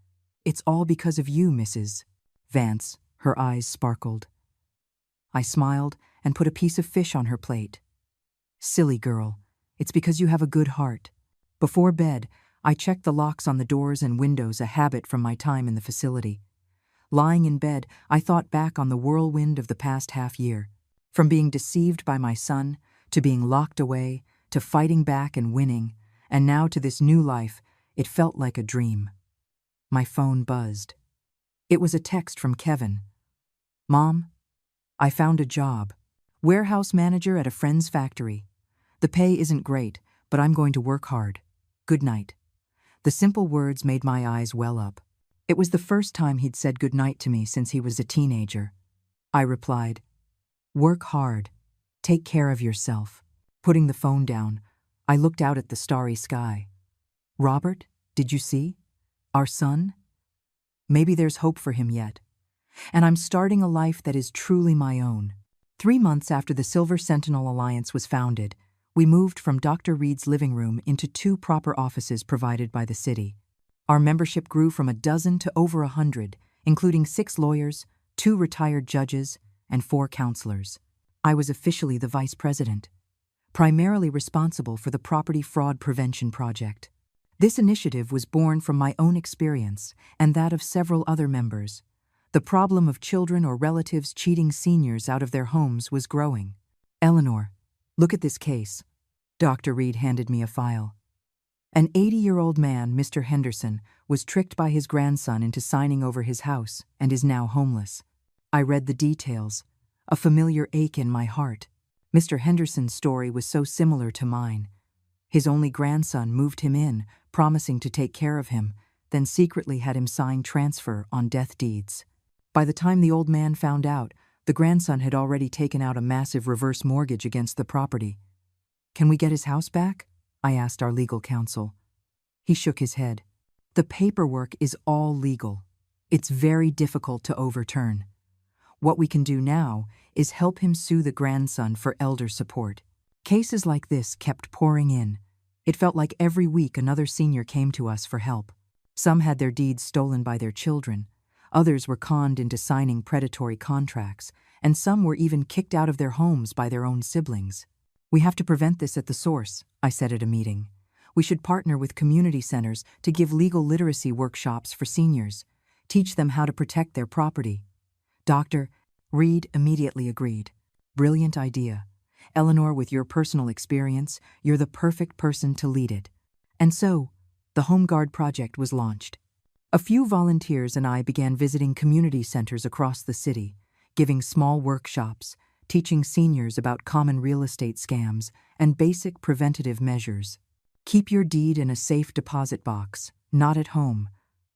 "It's all because of you, Mrs. Vance." Her eyes sparkled. I smiled and put a piece of fish on her plate. "Silly girl, it's because you have a good heart." Before bed, I checked the locks on the doors and windows, a habit from my time in the facility. Lying in bed, I thought back on the whirlwind of the past half-year. From being deceived by my son, to being locked away, to fighting back and winning, and now to this new life, it felt like a dream. My phone buzzed. It was a text from Kevin. "Mom, I found a job. Warehouse manager at a friend's factory. The pay isn't great, but I'm going to work hard. Good night." The simple words made my eyes well up. It was the first time he'd said good night to me since he was a teenager. I replied, "Work hard. Take care of yourself." Putting the phone down, I looked out at the starry sky. "Robert, did you see? Our son? Maybe there's hope for him yet. And I'm starting a life that is truly my own." 3 months after the Silver Sentinel Alliance was founded, we moved from Dr. Reed's living room into 2 proper offices provided by the city. Our membership grew from 12 to over 100, including 6 lawyers, 2 retired judges, and 4 counselors. I was officially the vice president, primarily responsible for the Property Fraud Prevention Project. This initiative was born from my own experience and that of several other members. The problem of children or relatives cheating seniors out of their homes was growing. "Eleanor, look at this case." Dr. Reed handed me a file. An 80-year-old man, Mr. Henderson, was tricked by his grandson into signing over his house and is now homeless. I read the details, a familiar ache in my heart. Mr. Henderson's story was so similar to mine. His only grandson moved him in, promising to take care of him, then secretly had him sign transfer on death deeds. By the time the old man found out, the grandson had already taken out a massive reverse mortgage against the property. "Can we get his house back?" I asked our legal counsel. He shook his head. "The paperwork is all legal. It's very difficult to overturn. What we can do now is help him sue the grandson for elder support." Cases like this kept pouring in. It felt like every week another senior came to us for help. Some had their deeds stolen by their children. Others were conned into signing predatory contracts, and some were even kicked out of their homes by their own siblings. "We have to prevent this at the source," I said at a meeting. "We should partner with community centers to give legal literacy workshops for seniors, teach them how to protect their property." Dr. Reed immediately agreed. "Brilliant idea. Eleanor, with your personal experience, you're the perfect person to lead it." And so, the Home Guard project was launched. A few volunteers and I began visiting community centers across the city, giving small workshops, teaching seniors about common real estate scams and basic preventative measures. Keep your deed in a safe deposit box, not at home.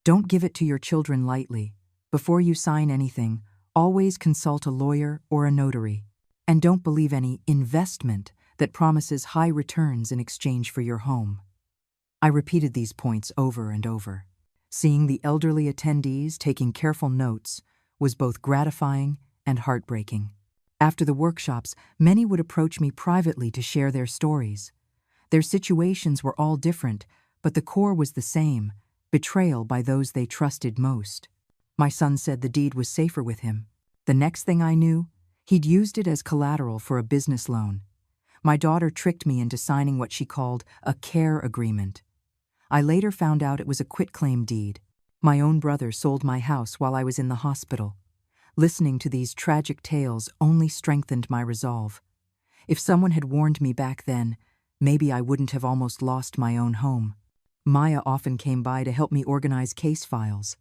Don't give it to your children lightly. Before you sign anything, always consult a lawyer or a notary. And don't believe any investment that promises high returns in exchange for your home. I repeated these points over and over. Seeing the elderly attendees taking careful notes was both gratifying and heartbreaking. After the workshops, many would approach me privately to share their stories. Their situations were all different, but the core was the same: betrayal by those they trusted most. My son said the deed was safer with him. The next thing I knew, he'd used it as collateral for a business loan. My daughter tricked me into signing what she called a care agreement. I later found out it was a quitclaim deed. My own brother sold my house while I was in the hospital. Listening to these tragic tales only strengthened my resolve. If someone had warned me back then, maybe I wouldn't have almost lost my own home. Maya often came by to help me organize case files.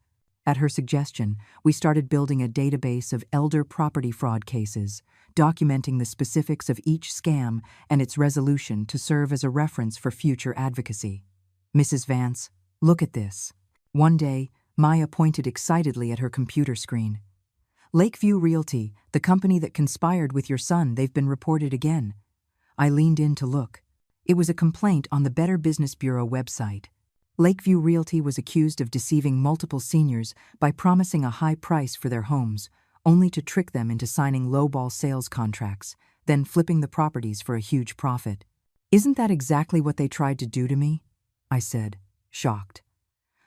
At her suggestion, we started building a database of elder property fraud cases, documenting the specifics of each scam and its resolution to serve as a reference for future advocacy. Mrs. Vance, look at this. One day, Maya pointed excitedly at her computer screen. Lakeview Realty, the company that conspired with your son, they've been reported again. I leaned in to look. It was a complaint on the Better Business Bureau website. Lakeview Realty was accused of deceiving multiple seniors by promising a high price for their homes, only to trick them into signing lowball sales contracts, then flipping the properties for a huge profit. Isn't that exactly what they tried to do to me? I said, shocked.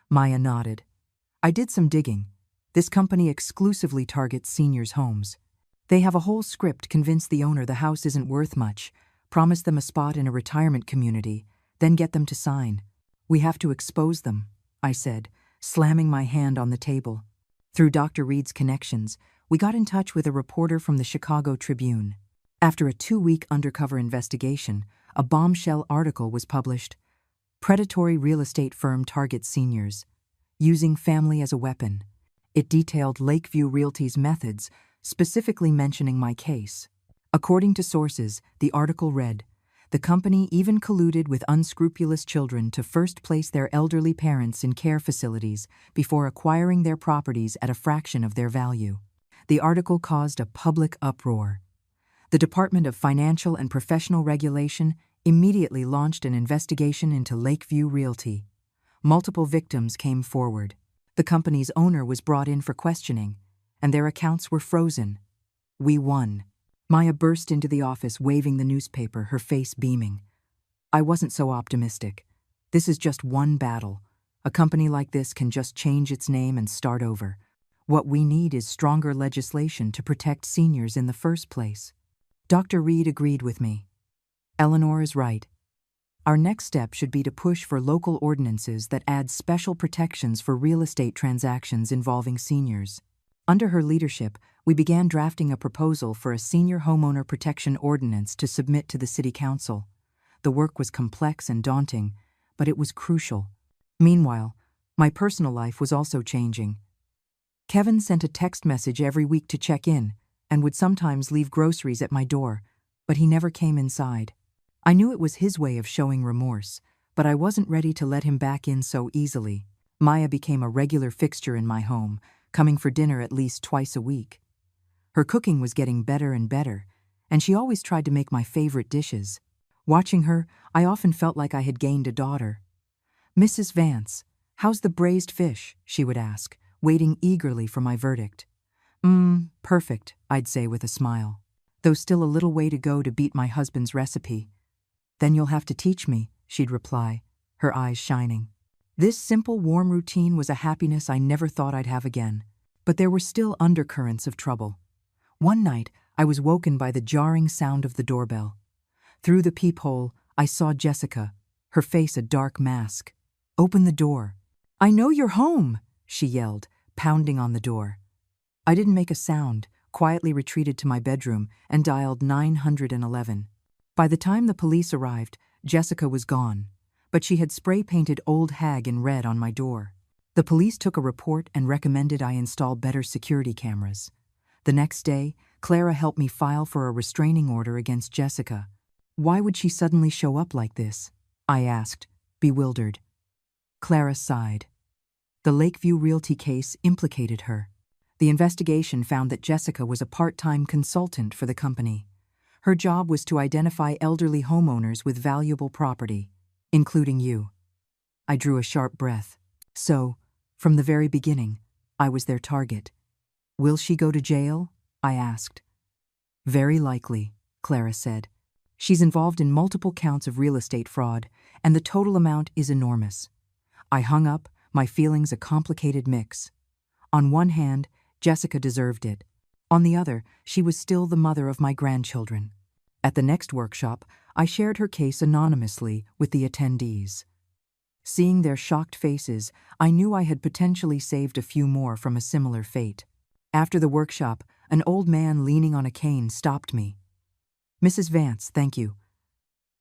Maya nodded. I did some digging. This company exclusively targets seniors' homes. They have a whole script to convince the owner the house isn't worth much, promise them a spot in a retirement community, then get them to sign. We have to expose them, I said, slamming my hand on the table. Through Dr. Reed's connections, we got in touch with a reporter from the Chicago Tribune. After a 2-week undercover investigation, a bombshell article was published. Predatory real estate firm targets seniors, using family as a weapon. It detailed Lakeview Realty's methods, specifically mentioning my case. According to sources, the article read, the company even colluded with unscrupulous children to first place their elderly parents in care facilities before acquiring their properties at a fraction of their value. The article caused a public uproar. The Department of Financial and Professional Regulation immediately launched an investigation into Lakeview Realty. Multiple victims came forward. The company's owner was brought in for questioning, and their accounts were frozen. We won. Maya burst into the office waving the newspaper, her face beaming. I wasn't so optimistic. This is just one battle. A company like this can just change its name and start over. What we need is stronger legislation to protect seniors in the first place. Dr. Reed agreed with me. Eleanor is right. Our next step should be to push for local ordinances that add special protections for real estate transactions involving seniors. Under her leadership, we began drafting a proposal for a senior homeowner protection ordinance to submit to the City Council. The work was complex and daunting, but it was crucial. Meanwhile, my personal life was also changing. Kevin sent a text message every week to check in, and would sometimes leave groceries at my door, but he never came inside. I knew it was his way of showing remorse, but I wasn't ready to let him back in so easily. Maya became a regular fixture in my home, coming for dinner at least twice a week. Her cooking was getting better and better, and she always tried to make my favorite dishes. Watching her, I often felt like I had gained a daughter. Mrs. Vance, how's the braised fish? She would ask, waiting eagerly for my verdict. Perfect, I'd say with a smile, though still a little way to go to beat my husband's recipe. Then you'll have to teach me, she'd reply, her eyes shining. This simple, warm routine was a happiness I never thought I'd have again. But there were still undercurrents of trouble. One night, I was woken by the jarring sound of the doorbell. Through the peephole, I saw Jessica, her face a dark mask. Open the door. I know you're home, she yelled, pounding on the door. I didn't make a sound, quietly retreated to my bedroom and dialed 911. By the time the police arrived, Jessica was gone, but she had spray-painted Old Hag in red on my door. The police took a report and recommended I install better security cameras. The next day, Clara helped me file for a restraining order against Jessica. Why would she suddenly show up like this? I asked, bewildered. Clara sighed. The Lakeview Realty case implicated her. The investigation found that Jessica was a part-time consultant for the company. Her job was to identify elderly homeowners with valuable property, including you. I drew a sharp breath. So, from the very beginning, I was their target. Will she go to jail? I asked. Very likely, Clara said. She's involved in multiple counts of real estate fraud, and the total amount is enormous. I hung up, my feelings a complicated mix. On one hand, Jessica deserved it. On the other, she was still the mother of my grandchildren. At the next workshop, I shared her case anonymously with the attendees. Seeing their shocked faces, I knew I had potentially saved a few more from a similar fate. After the workshop, an old man leaning on a cane stopped me. Mrs. Vance, thank you.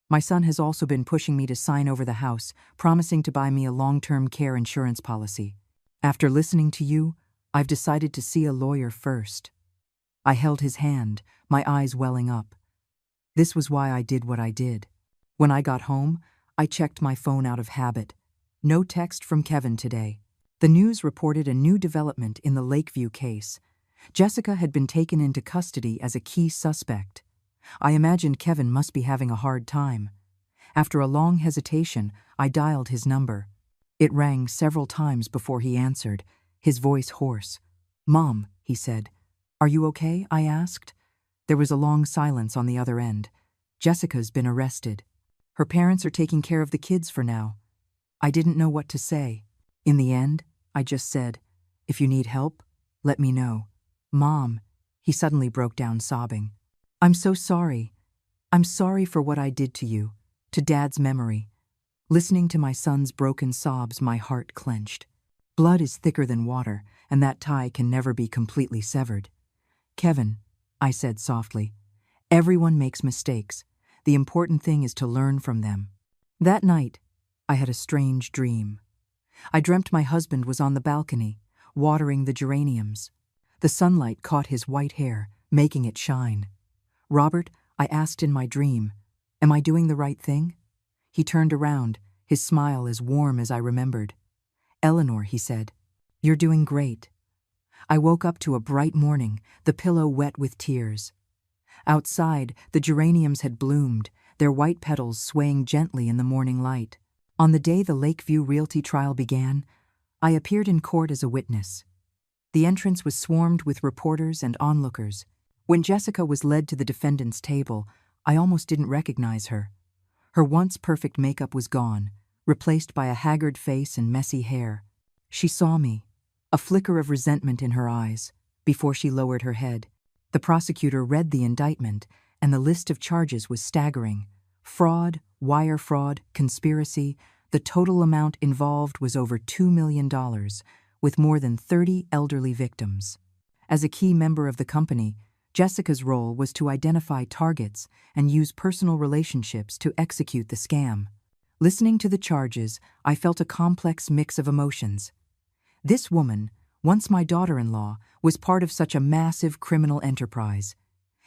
My son has also been pushing me to sign over the house, promising to buy me a long-term care insurance policy. After listening to you, I've decided to see a lawyer first. I held his hand, my eyes welling up. This was why I did what I did. When I got home, I checked my phone out of habit. No text from Kevin today. The news reported a new development in the Lakeview case. Jessica had been taken into custody as a key suspect. I imagined Kevin must be having a hard time. After a long hesitation, I dialed his number. It rang several times before he answered, his voice hoarse. "Mom," he said. "Are you okay?" I asked. There was a long silence on the other end. "Jessica's been arrested. Her parents are taking care of the kids for now." I didn't know what to say. In the end, I just said, "If you need help, let me know." "Mom," he suddenly broke down sobbing. "I'm so sorry. I'm sorry for what I did to you, to Dad's memory." Listening to my son's broken sobs, my heart clenched. Blood is thicker than water, and that tie can never be completely severed. "Kevin," I said softly, "everyone makes mistakes. The important thing is to learn from them." That night, I had a strange dream. I dreamt my husband was on the balcony, watering the geraniums. The sunlight caught his white hair, making it shine. "Robert," I asked in my dream, "am I doing the right thing?" He turned around, his smile as warm as I remembered. "Eleanor," he said, "you're doing great." I woke up to a bright morning, the pillow wet with tears. Outside, the geraniums had bloomed, their white petals swaying gently in the morning light. On the day the Lakeview Realty trial began, I appeared in court as a witness. The entrance was swarmed with reporters and onlookers. When Jessica was led to the defendant's table, I almost didn't recognize her. Her once perfect makeup was gone, replaced by a haggard face and messy hair. She saw me, a flicker of resentment in her eyes, before she lowered her head. The prosecutor read the indictment, and the list of charges was staggering. Fraud, wire fraud, conspiracy. The total amount involved was over $2 million, with more than 30 elderly victims. As a key member of the company, Jessica's role was to identify targets and use personal relationships to execute the scam. Listening to the charges, I felt a complex mix of emotions. This woman, once my daughter-in-law, was part of such a massive criminal enterprise.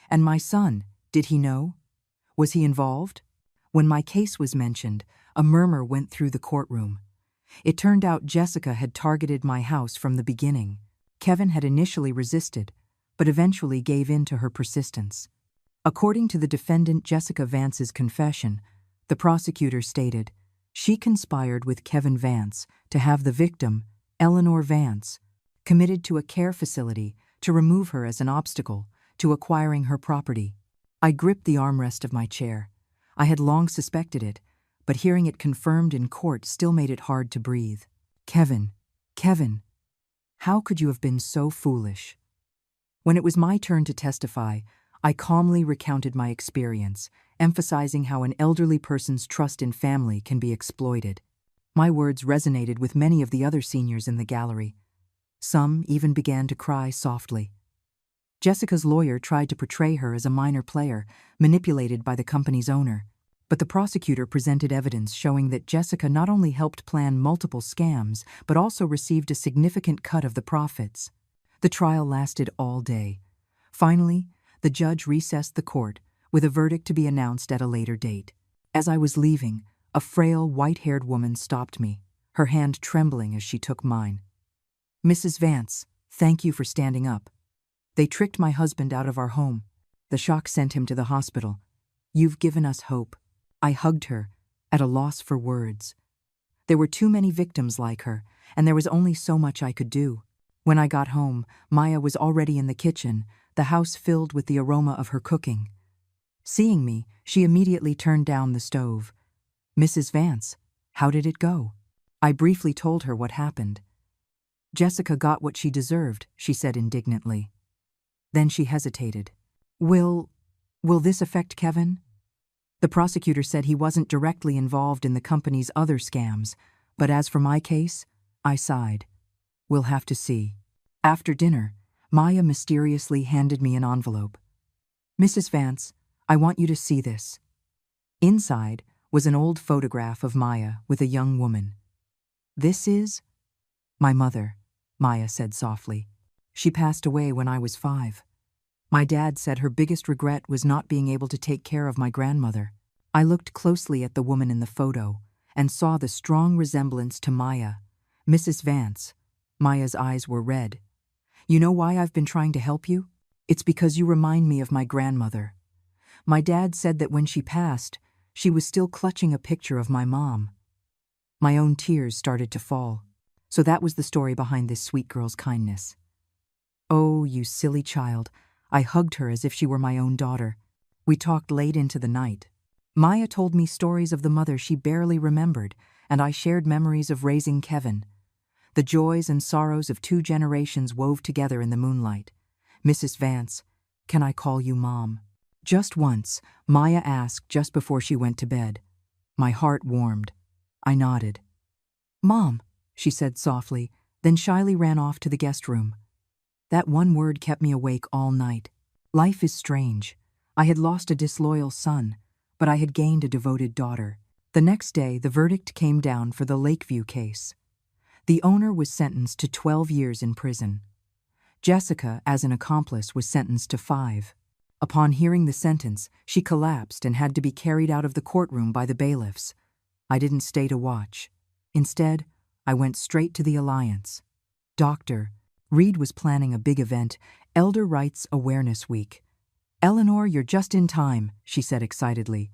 And my son, did he know? Was he involved? When my case was mentioned, a murmur went through the courtroom. It turned out Jessica had targeted my house from the beginning. Kevin had initially resisted, but eventually gave in to her persistence. According to the defendant Jessica Vance's confession, the prosecutor stated, she conspired with Kevin Vance to have the victim, Eleanor Vance, committed to a care facility to remove her as an obstacle to acquiring her property. I gripped the armrest of my chair. I had long suspected it, but hearing it confirmed in court still made it hard to breathe. Kevin, how could you have been so foolish? When it was my turn to testify, I calmly recounted my experience, emphasizing how an elderly person's trust in family can be exploited. My words resonated with many of the other seniors in the gallery. Some even began to cry softly. Jessica's lawyer tried to portray her as a minor player, manipulated by the company's owner. But the prosecutor presented evidence showing that Jessica not only helped plan multiple scams, but also received a significant cut of the profits. The trial lasted all day. Finally, the judge recessed the court, with a verdict to be announced at a later date. As I was leaving, a frail, white-haired woman stopped me, her hand trembling as she took mine. "Mrs. Vance, thank you for standing up. They tricked my husband out of our home. The shock sent him to the hospital. You've given us hope." I hugged her, at a loss for words. There were too many victims like her, and there was only so much I could do. When I got home, Maya was already in the kitchen, the house filled with the aroma of her cooking. Seeing me, she immediately turned down the stove. "Mrs. Vance, how did it go?" I briefly told her what happened. "Jessica got what she deserved," she said indignantly. Then she hesitated. Will this affect Kevin?" The prosecutor said he wasn't directly involved in the company's other scams, but as for my case, I sighed. "We'll have to see." After dinner, Maya mysteriously handed me an envelope. "Mrs. Vance, I want you to see this." Inside was an old photograph of Maya with a young woman. "This is my mother," Maya said softly. She passed away when I was 5. My dad said her biggest regret was not being able to take care of my grandmother. I looked closely at the woman in the photo and saw the strong resemblance to Maya, Mrs. Vance. Maya's eyes were red. You know why I've been trying to help you? It's because you remind me of my grandmother. My dad said that when she passed, she was still clutching a picture of my mom. My own tears started to fall. So that was the story behind this sweet girl's kindness. Oh, you silly child. I hugged her as if she were my own daughter. We talked late into the night. Maya told me stories of the mother she barely remembered, and I shared memories of raising Kevin. The joys and sorrows of 2 generations wove together in the moonlight. Mrs. Vance, can I call you Mom? Just once, Maya asked just before she went to bed. My heart warmed. I nodded. Mom, she said softly, then shyly ran off to the guest room. That one word kept me awake all night. Life is strange. I had lost a disloyal son, but I had gained a devoted daughter. The next day, the verdict came down for the Lakeview case. The owner was sentenced to 12 years in prison. Jessica, as an accomplice, was sentenced to 5. Upon hearing the sentence, she collapsed and had to be carried out of the courtroom by the bailiffs. I didn't stay to watch. Instead, I went straight to the Alliance. Doctor, Reed was planning a big event, Elder Rights Awareness Week. Eleanor, you're just in time, she said excitedly.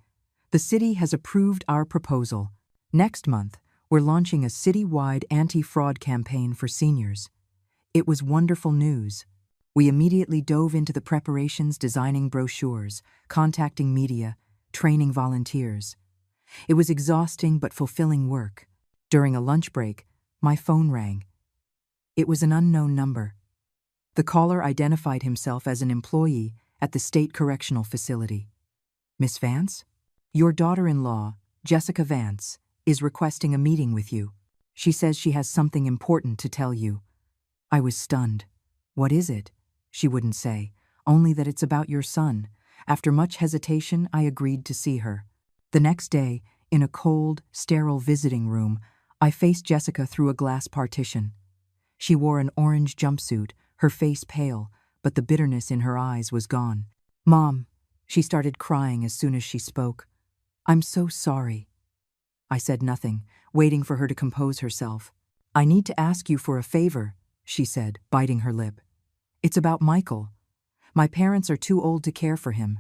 The city has approved our proposal. Next month, we're launching a city-wide anti-fraud campaign for seniors. It was wonderful news. We immediately dove into the preparations, designing brochures, contacting media, training volunteers. It was exhausting but fulfilling work. During a lunch break, my phone rang. It was an unknown number. The caller identified himself as an employee at the state correctional facility. Miss Vance? Your daughter-in-law, Jessica Vance, is requesting a meeting with you. She says she has something important to tell you. I was stunned. What is it? She wouldn't say, only that it's about your son. After much hesitation, I agreed to see her. The next day, in a cold, sterile visiting room, I faced Jessica through a glass partition. She wore an orange jumpsuit, her face pale, but the bitterness in her eyes was gone. Mom, she started crying as soon as she spoke. I'm so sorry. I said nothing, waiting for her to compose herself. I need to ask you for a favor, she said, biting her lip. It's about Michael. My parents are too old to care for him.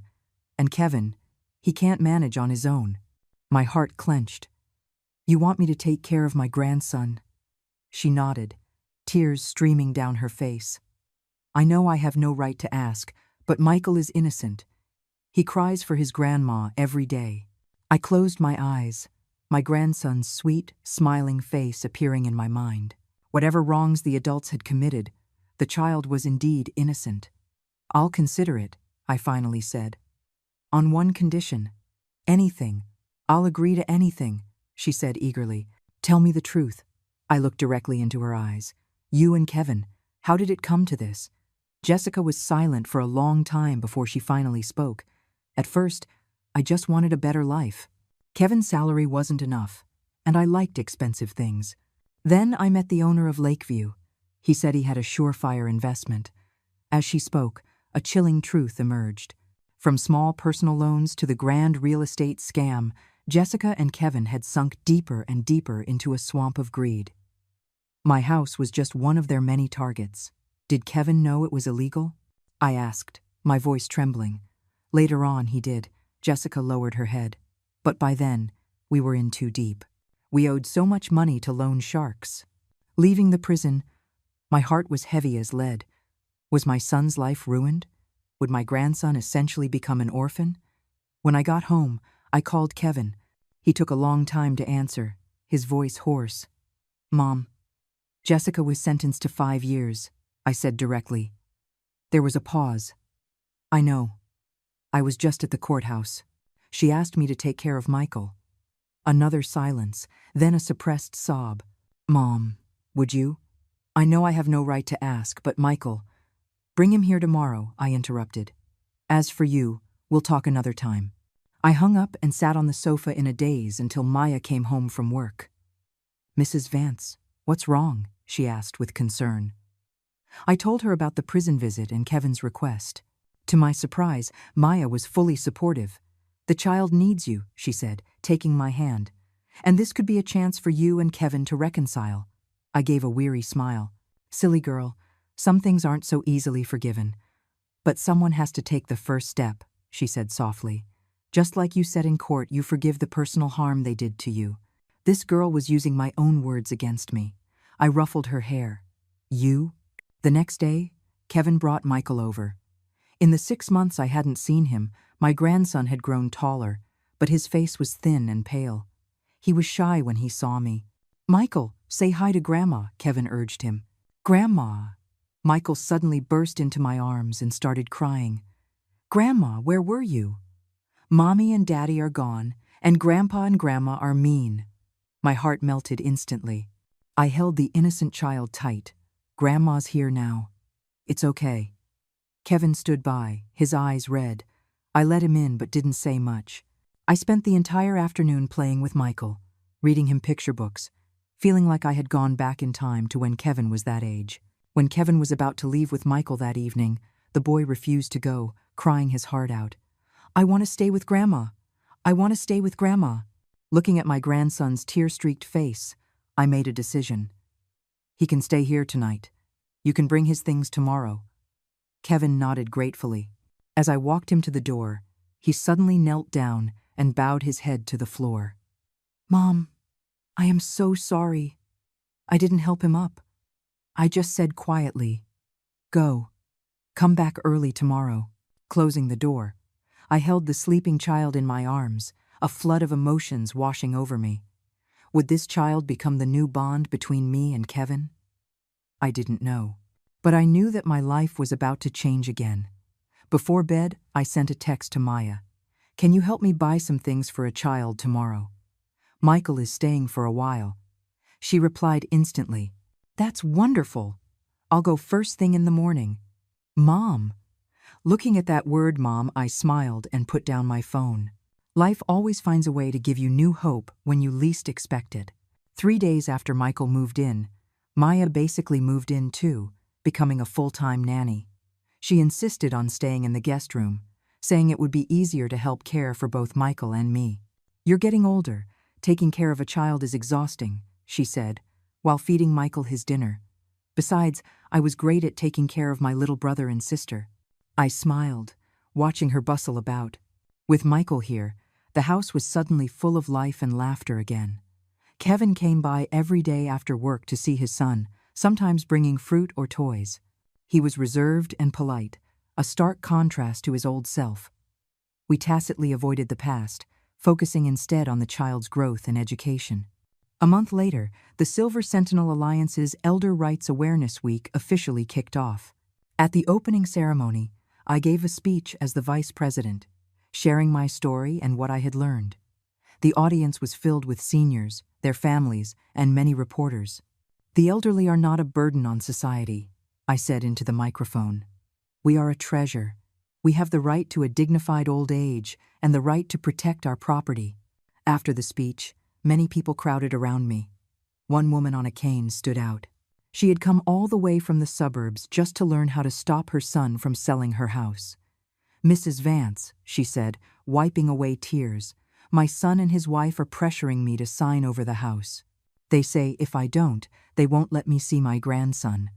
And Kevin, he can't manage on his own. My heart clenched. You want me to take care of my grandson? She nodded, tears streaming down her face. I know I have no right to ask, but Michael is innocent. He cries for his grandma every day. I closed my eyes, my grandson's sweet, smiling face appearing in my mind. Whatever wrongs the adults had committed, the child was indeed innocent. I'll consider it, I finally said. On one condition. Anything. I'll agree to anything, she said eagerly. Tell me the truth. I looked directly into her eyes. You and Kevin, how did it come to this? Jessica was silent for a long time before she finally spoke. At first, I just wanted a better life. Kevin's salary wasn't enough, and I liked expensive things. Then I met the owner of Lakeview. He said he had a surefire investment. As she spoke, a chilling truth emerged. From small personal loans to the grand real estate scam, Jessica and Kevin had sunk deeper and deeper into a swamp of greed. My house was just one of their many targets. Did Kevin know it was illegal? I asked, my voice trembling. Later on, he did. Jessica lowered her head. But by then, we were in too deep. We owed so much money to loan sharks. Leaving the prison, my heart was heavy as lead. Was my son's life ruined? Would my grandson essentially become an orphan? When I got home, I called Kevin. He took a long time to answer, his voice hoarse. Mom, Jessica was sentenced to 5 years, I said directly. There was a pause. I know. I was just at the courthouse. She asked me to take care of Michael. Another silence, then a suppressed sob. Mom, would you? I know I have no right to ask, but Michael... Bring him here tomorrow, I interrupted. As for you, we'll talk another time. I hung up and sat on the sofa in a daze until Maya came home from work. Mrs. Vance, what's wrong? She asked with concern. I told her about the prison visit and Kevin's request. To my surprise, Maya was fully supportive. "The child needs you," she said, taking my hand. "And this could be a chance for you and Kevin to reconcile." I gave a weary smile. "Silly girl, some things aren't so easily forgiven. But someone has to take the first step," she said softly. "Just like you said in court, you forgive the personal harm they did to you." This girl was using my own words against me. I ruffled her hair. "You?" The next day, Kevin brought Michael over. In the 6 months I hadn't seen him, my grandson had grown taller, but his face was thin and pale. He was shy when he saw me. "Michael, say hi to Grandma," Kevin urged him. "Grandma." Michael suddenly burst into my arms and started crying. "Grandma, where were you?" "Mommy and Daddy are gone, and Grandpa and Grandma are mean." My heart melted instantly. I held the innocent child tight. "Grandma's here now. It's okay." Kevin stood by, his eyes red. I let him in but didn't say much. I spent the entire afternoon playing with Michael, reading him picture books, feeling like I had gone back in time to when Kevin was that age. When Kevin was about to leave with Michael that evening, the boy refused to go, crying his heart out. "I want to stay with Grandma. I want to stay with Grandma." Looking at my grandson's tear-streaked face, I made a decision. "He can stay here tonight. You can bring his things tomorrow." Kevin nodded gratefully. As I walked him to the door, he suddenly knelt down and bowed his head to the floor. "Mom, I am so sorry. I didn't help him up. I just said quietly, 'Go. Come back early tomorrow.'" Closing the door, I held the sleeping child in my arms, a flood of emotions washing over me. Would this child become the new bond between me and Kevin? I didn't know. But I knew that my life was about to change again. Before bed, I sent a text to Maya. "Can you help me buy some things for a child tomorrow? Michael is staying for a while." She replied instantly, "That's wonderful. I'll go first thing in the morning." "Mom." Looking at that word, Mom, I smiled and put down my phone. Life always finds a way to give you new hope when you least expect it. 3 days after Michael moved in, Maya basically moved in too, becoming a full-time nanny. She insisted on staying in the guest room, saying it would be easier to help care for both Michael and me. "You're getting older. Taking care of a child is exhausting," she said, while feeding Michael his dinner. "Besides, I was great at taking care of my little brother and sister." I smiled, watching her bustle about. With Michael here, the house was suddenly full of life and laughter again. Kevin came by every day after work to see his son, sometimes bringing fruit or toys. He was reserved and polite, a stark contrast to his old self. We tacitly avoided the past, focusing instead on the child's growth and education. A month later, the Silver Sentinel Alliance's Elder Rights Awareness Week officially kicked off. At the opening ceremony, I gave a speech as the vice president, sharing my story and what I had learned. The audience was filled with seniors, their families, and many reporters. "The elderly are not a burden on society," I said into the microphone. "We are a treasure. We have the right to a dignified old age and the right to protect our property." After the speech, many people crowded around me. One woman on a cane stood out. She had come all the way from the suburbs just to learn how to stop her son from selling her house. "Mrs. Vance," she said, wiping away tears, "my son and his wife are pressuring me to sign over the house. They say if I don't, they won't let me see my grandson."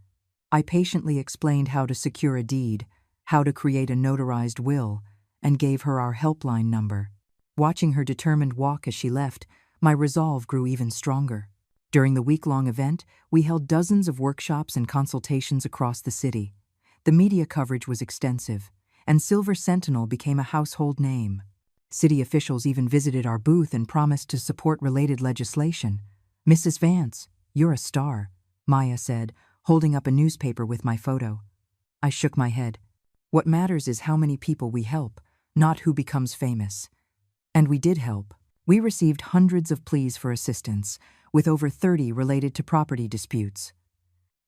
I patiently explained how to secure a deed, how to create a notarized will, and gave her our helpline number. Watching her determined walk as she left, my resolve grew even stronger. During the week-long event, we held dozens of workshops and consultations across the city. The media coverage was extensive, and Silver Sentinel became a household name. City officials even visited our booth and promised to support related legislation. "Mrs. Vance, you're a star," Maya said, holding up a newspaper with my photo. I shook my head. "What matters is how many people we help, not who becomes famous." And we did help. We received hundreds of pleas for assistance, with over 30 related to property disputes.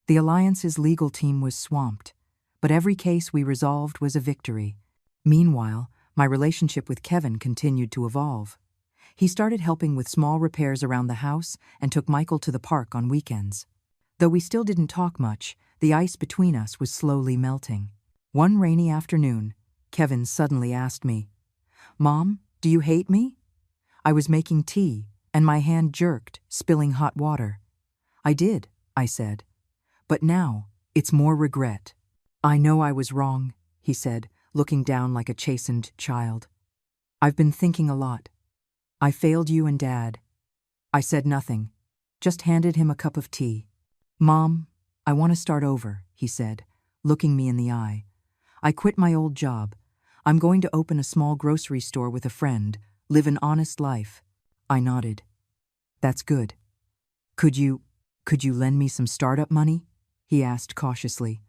The Alliance's legal team was swamped, but every case we resolved was a victory. Meanwhile, my relationship with Kevin continued to evolve. He started helping with small repairs around the house and took Michael to the park on weekends. Though we still didn't talk much, The ice between us was slowly melting. One rainy afternoon, Kevin suddenly asked me, "Mom, do you hate me?" I was making tea, and my hand jerked, spilling hot water. "I did," I said. "But now, it's more regret." "I know I was wrong," he said, looking down like a chastened child. "I've been thinking a lot. I failed you and Dad." I said nothing, just handed him a cup of tea. "Mom, I want to start over," he said, looking me in the eye. "I quit my old job. I'm going to open a small grocery store with a friend, live an honest life." I nodded. "That's good. Could you lend me some startup money?" he asked cautiously.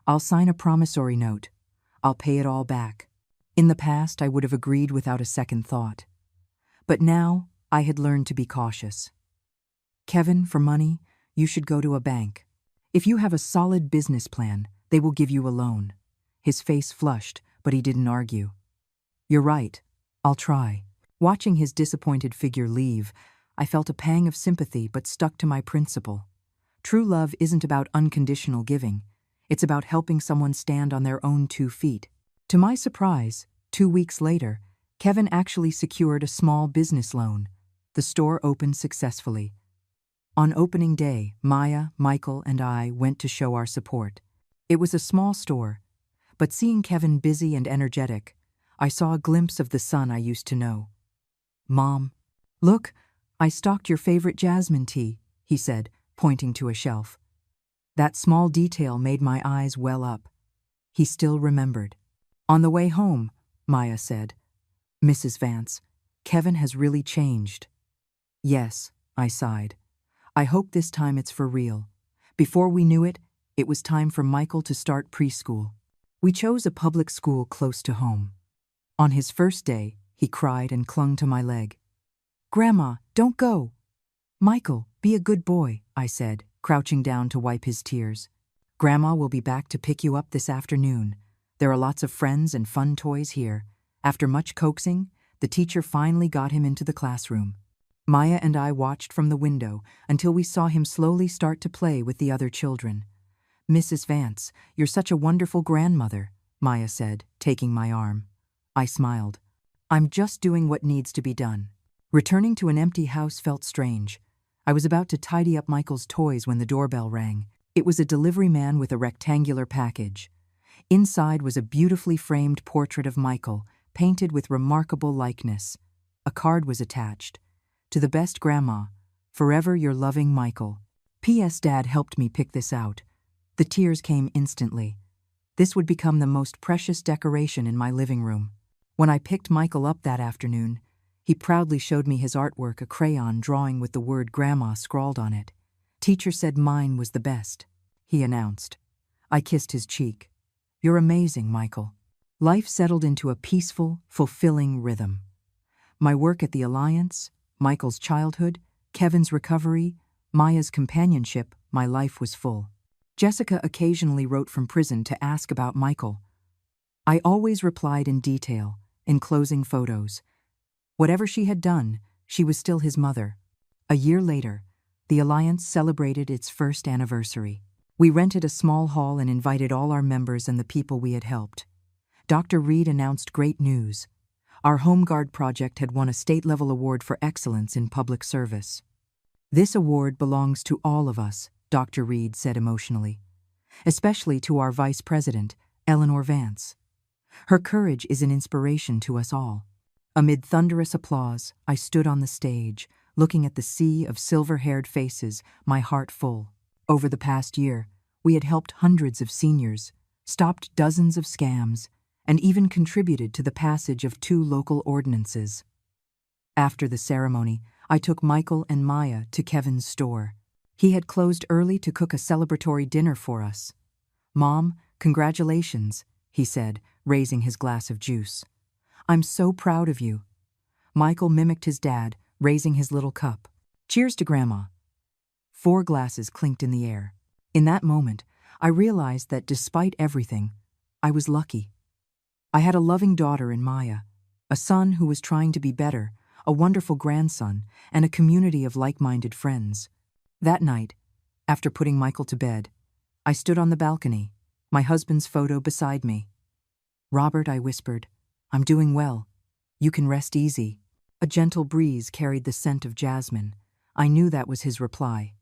"I'll sign a promissory note. I'll pay it all back." In the past, I would have agreed without a second thought. But now, I had learned to be cautious. "Kevin, for money, you should go to a bank. If you have a solid business plan, they will give you a loan." His face flushed, but he didn't argue. "You're right. I'll try." Watching his disappointed figure leave, I felt a pang of sympathy but stuck to my principle. True love isn't about unconditional giving. It's about helping someone stand on their own 2 feet. To my surprise, 2 weeks later, Kevin actually secured a small business loan. The store opened successfully. On opening day, Maya, Michael, and I went to show our support. It was a small store, but seeing Kevin busy and energetic, I saw a glimpse of the son I used to know. "Mom, look, I stocked your favorite jasmine tea," he said, pointing to a shelf. That small detail made my eyes well up. He still remembered. "On the way home," Maya said, "Mrs. Vance, Kevin has really changed." "Yes," I sighed. "I hope this time it's for real." Before we knew it, it was time for Michael to start preschool. We chose a public school close to home. On his first day, he cried and clung to my leg. "Grandma, don't go." "Michael, be a good boy," I said, crouching down to wipe his tears. "Grandma will be back to pick you up this afternoon. There are lots of friends and fun toys here." After much coaxing, the teacher finally got him into the classroom. Maya and I watched from the window until we saw him slowly start to play with the other children. "Mrs. Vance, you're such a wonderful grandmother," Maya said, taking my arm. I smiled. "I'm just doing what needs to be done." Returning to an empty house felt strange. I was about to tidy up Michael's toys when the doorbell rang. It was a delivery man with a rectangular package. Inside was a beautifully framed portrait of Michael, painted with remarkable likeness. A card was attached. "To the best grandma, forever your loving Michael." P.S. Dad helped me pick this out. The tears came instantly. This would become the most precious decoration in my living room. When I picked Michael up that afternoon, he proudly showed me his artwork, a crayon drawing with the word Grandma scrawled on it. "Teacher said mine was the best," he announced. I kissed his cheek. "You're amazing, Michael." Life settled into a peaceful, fulfilling rhythm. My work at the Alliance, Michael's childhood, Kevin's recovery, Maya's companionship, my life was full. Jessica occasionally wrote from prison to ask about Michael. I always replied in detail, enclosing photos. Whatever she had done, she was still his mother. A year later, the Alliance celebrated its first anniversary. We rented a small hall and invited all our members and the people we had helped. Dr. Reed announced great news. Our Home Guard project had won a state-level award for excellence in public service. "This award belongs to all of us," Dr. Reed said emotionally, "especially to our Vice President, Eleanor Vance. Her courage is an inspiration to us all." Amid thunderous applause, I stood on the stage, looking at the sea of silver-haired faces, my heart full. Over the past year, we had helped hundreds of seniors, stopped dozens of scams, and even contributed to the passage of 2 local ordinances. After the ceremony, I took Michael and Maya to Kevin's store. He had closed early to cook a celebratory dinner for us. "Mom, congratulations," he said, raising his glass of juice. "I'm so proud of you." Michael mimicked his dad, raising his little cup. "Cheers to Grandma." 4 glasses clinked in the air. In that moment, I realized that despite everything, I was lucky. I had a loving daughter in Maya, a son who was trying to be better, a wonderful grandson, and a community of like-minded friends. That night, after putting Michael to bed, I stood on the balcony, my husband's photo beside me. "Robert," I whispered, "I'm doing well. You can rest easy." A gentle breeze carried the scent of jasmine. I knew that was his reply.